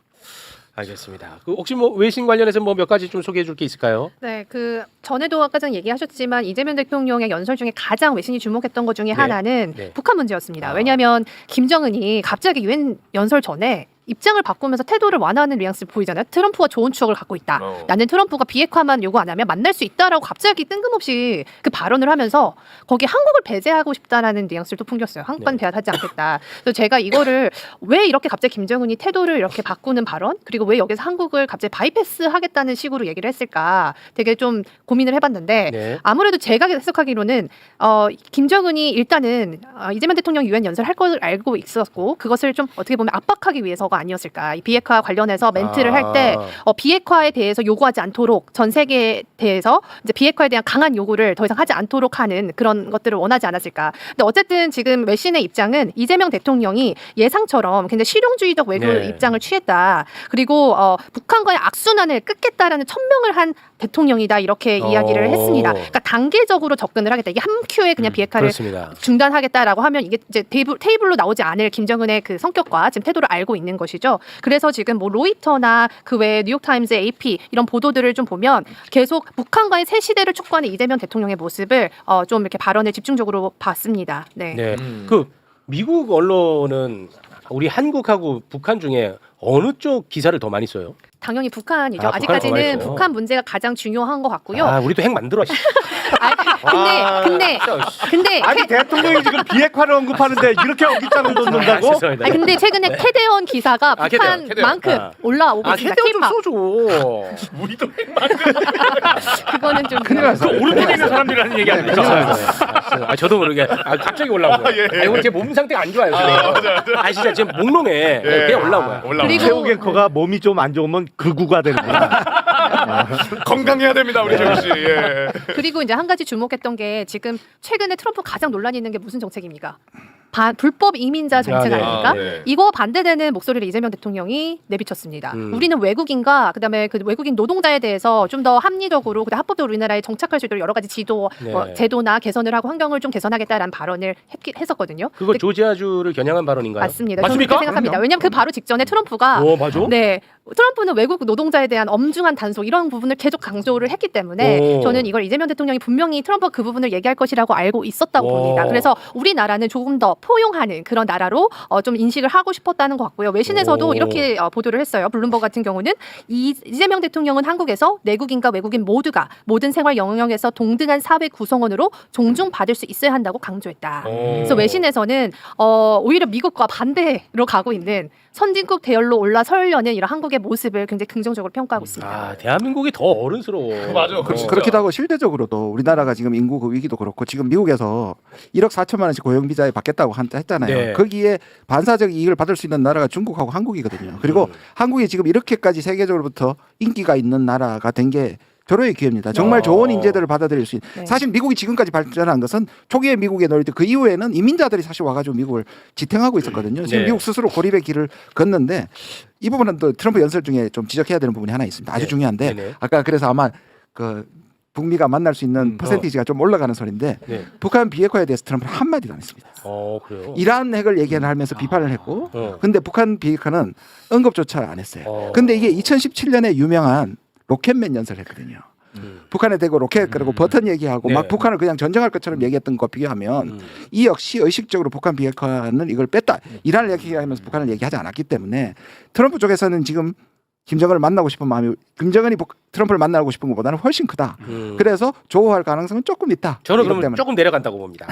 알겠습니다. 그 혹시 뭐 외신 관련해서 뭐 몇 가지 좀 소개해 줄 게 있을까요? 네, 그 전에도 아까 전 얘기하셨지만 이재명 대통령의 연설 중에 가장 외신이 주목했던 것 중에 하나는 북한 문제였습니다. 왜냐하면 김정은이 갑자기 유엔 연설 전에 입장을 바꾸면서 태도를 완화하는 뉘앙스를 보이잖아요. 트럼프와 좋은 추억을 갖고 있다. 나는 트럼프가 비핵화만 요구 안 하면 만날 수 있다라고 갑자기 뜬금없이 그 발언을 하면서 거기에 한국을 배제하고 싶다라는 뉘앙스를 또 풍겼어요. 한국만 배제하지 않겠다. 그래서 제가 이거를 왜 이렇게 갑자기 김정은이 태도를 이렇게 바꾸는 발언 그리고 왜 여기서 한국을 갑자기 바이패스 하겠다는 식으로 얘기를 했을까 되게 좀 고민을 해봤는데 아무래도 제가 해석하기로는 김정은이 일단은 이재명 대통령 유엔 연설할 걸 알고 있었고 그것을 좀 어떻게 보면 압박하기 위해서가 아니었을까. 이 비핵화 관련해서 멘트를 할 때 비핵화에 대해서 요구하지 않도록 전 세계에 대해서 이제 비핵화에 대한 강한 요구를 더 이상 하지 않도록 하는 그런 것들을 원하지 않았을까. 근데 어쨌든 지금 외신의 입장은 이재명 대통령이 예상처럼 굉장히 실용주의적 외교 입장을 취했다. 그리고 북한과의 악순환을 끊겠다라는 천명을 한 대통령이다 이렇게 이야기를 했습니다. 그러니까 단계적으로 접근을 하겠다. 이게 한 큐에 그냥 비핵화를 중단하겠다라고 하면 이게 이제 테이블로 나오지 않을 김정은의 그 성격과 지금 태도를 알고 있는 것이죠. 그래서 지금 뭐 로이터나 그 외에 뉴욕타임즈, AP 이런 보도들을 좀 보면 계속 북한과의 새 시대를 촉구하는 이재명 대통령의 모습을 좀 이렇게 발언을 집중적으로 봤습니다. 네. 그 미국 언론은 우리 한국하고 북한 중에 어느 쪽 기사를 더 많이 써요? 당연히 북한이죠. 북한을 아직까지는 더 북한 문제가 가장 중요한 것 같고요. 우리도 핵 만들어. 근데 아니 대통령이 지금 비핵화를 언급하는데 이렇게 언깃장을 놓는다고? 아니 근데 최근에 캐대원 기사가 북한만큼 올라오고 있습니다. 캐대원 좀 써줘. 우리도 핵 만들어. 그거는 좀 그 오른쪽에 있는 사람들이라는 얘기 아닙니까? 저도 모르게 갑자기 올라온 거예요. 이거 제 몸 상태가 안 좋아요. 진짜 지금 몽롱해. 그냥 올라온 거야. 그리고 최우 갱커가 몸이 좀 안 좋으면 극우가 되는 거야. 건강해야 됩니다, 우리 최우 씨. 예. 그리고 이제 한 가지 주목했던 게 지금 최근에 트럼프 가장 논란이 있는 게 무슨 정책입니까? 불법 이민자 정책 아닙니까? 네. 이거 반대되는 목소리를 이재명 대통령이 내비쳤습니다. 우리는 외국인과 그다음에 그 외국인 노동자에 대해서 좀 더 합리적으로 그다음 합법적으로 우리나라에 정착할 수 있도록 여러 가지 지도 제도나 개선을 하고 환경을 좀 개선하겠다라는 발언을 했었거든요. 그거 조지아주를 겨냥한 발언인가요? 맞습니다. 맞습니까? 저는 그렇게 생각합니다. 왜냐하면 그 바로 직전에 트럼프가 맞아? 네. 트럼프는 외국 노동자에 대한 엄중한 단속 이런 부분을 계속 강조를 했기 때문에 저는 이걸 이재명 대통령이 분명히 트럼프가 그 부분을 얘기할 것이라고 알고 있었다고 봅니다. 그래서 우리나라는 조금 더 포용하는 그런 나라로 좀 인식을 하고 싶었다는 것 같고요. 외신에서도 이렇게 보도를 했어요. 블룸버그 같은 경우는 이재명 대통령은 한국에서 내국인과 외국인 모두가 모든 생활 영역에서 동등한 사회 구성원으로 존중받을 수 있어야 한다고 강조했다. 그래서 외신에서는 오히려 미국과 반대로 가고 있는 선진국 대열로 올라서려는 이런 한국의 모습을 굉장히 긍정적으로 평가하고 있습니다. 대한민국이 더 어른스러워. 맞아. 그렇기도 하고 실제적으로도 우리나라가 지금 인구 그 위기도 그렇고 지금 미국에서 1억 4천만 원씩 고용 비자에 받겠다고 했잖아요. 네. 거기에 반사적 이익을 받을 수 있는 나라가 중국하고 한국이거든요. 그리고 한국이 지금 이렇게까지 세계적으로부터 인기가 있는 나라가 된 게 절호의 기회입니다. 정말 좋은 인재들을 받아들일 수 있는. 사실 미국이 지금까지 발전한 것은 초기에 미국에 넣을 때 그 이후에는 이민자들이 사실 와가지고 미국을 지탱하고 있었거든요. 지금 미국 스스로 고립의 길을 걷는데 이 부분은 또 트럼프 연설 중에 좀 지적해야 되는 부분이 하나 있습니다. 아주 중요한데 아까 그래서 아마 그 북미가 만날 수 있는 퍼센티지가 좀 올라가는 소리인데 북한 비핵화에 대해서 트럼프는 한마디도 안 했습니다. 그래요? 이란 핵을 얘기하면서 비판을 했고 근데 북한 비핵화는 언급조차 안 했어요. 근데 이게 2017년에 유명한 로켓맨 연설을 했거든요. 북한에 대고 로켓 그리고 버튼 얘기하고 막 북한을 그냥 전쟁할 것처럼 얘기했던 거 비교하면 이 역시 의식적으로 북한 비핵화는 이걸 뺐다. 이란을 얘기하면서 북한을 얘기하지 않았기 때문에 트럼프 쪽에서는 지금 김정은을 만나고 싶은 마음이 김정은이 트럼프를 만나고 싶은 것보다는 훨씬 크다. 그래서 조우할 가능성은 조금 있다. 저는 그러면 조금 내려간다고 봅니다.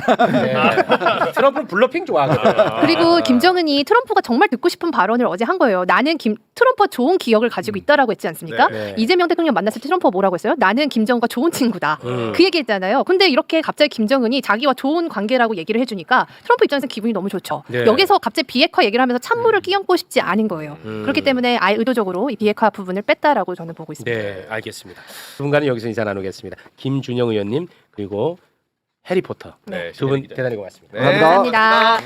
트럼프는 블러핑 좋아하거든요. 그리고 김정은이 트럼프가 정말 듣고 싶은 발언을 어제 한 거예요. 나는 트럼프와 좋은 기억을 가지고 있다라고 했지 않습니까? 이재명 대통령 만났을 때 트럼프가 뭐라고 했어요? 나는 김정은과 좋은 친구다. 그 얘기했잖아요. 근데 이렇게 갑자기 김정은이 자기와 좋은 관계라고 얘기를 해주니까 트럼프 입장에서 기분이 너무 좋죠. 여기서 갑자기 비핵화 얘기를 하면서 찬물을 끼얹고 싶지 않은 거예요. 그렇기 때문에 아예 의도적으로 이 비핵화 부분을 뺐다라고 저는 보고 있습니다. 네, 알겠습니다. 당분간은 여기서 인사 나누겠습니다. 김준영 의원님 그리고 해리포터 두 분 대단히 고맙습니다. 감사합니다.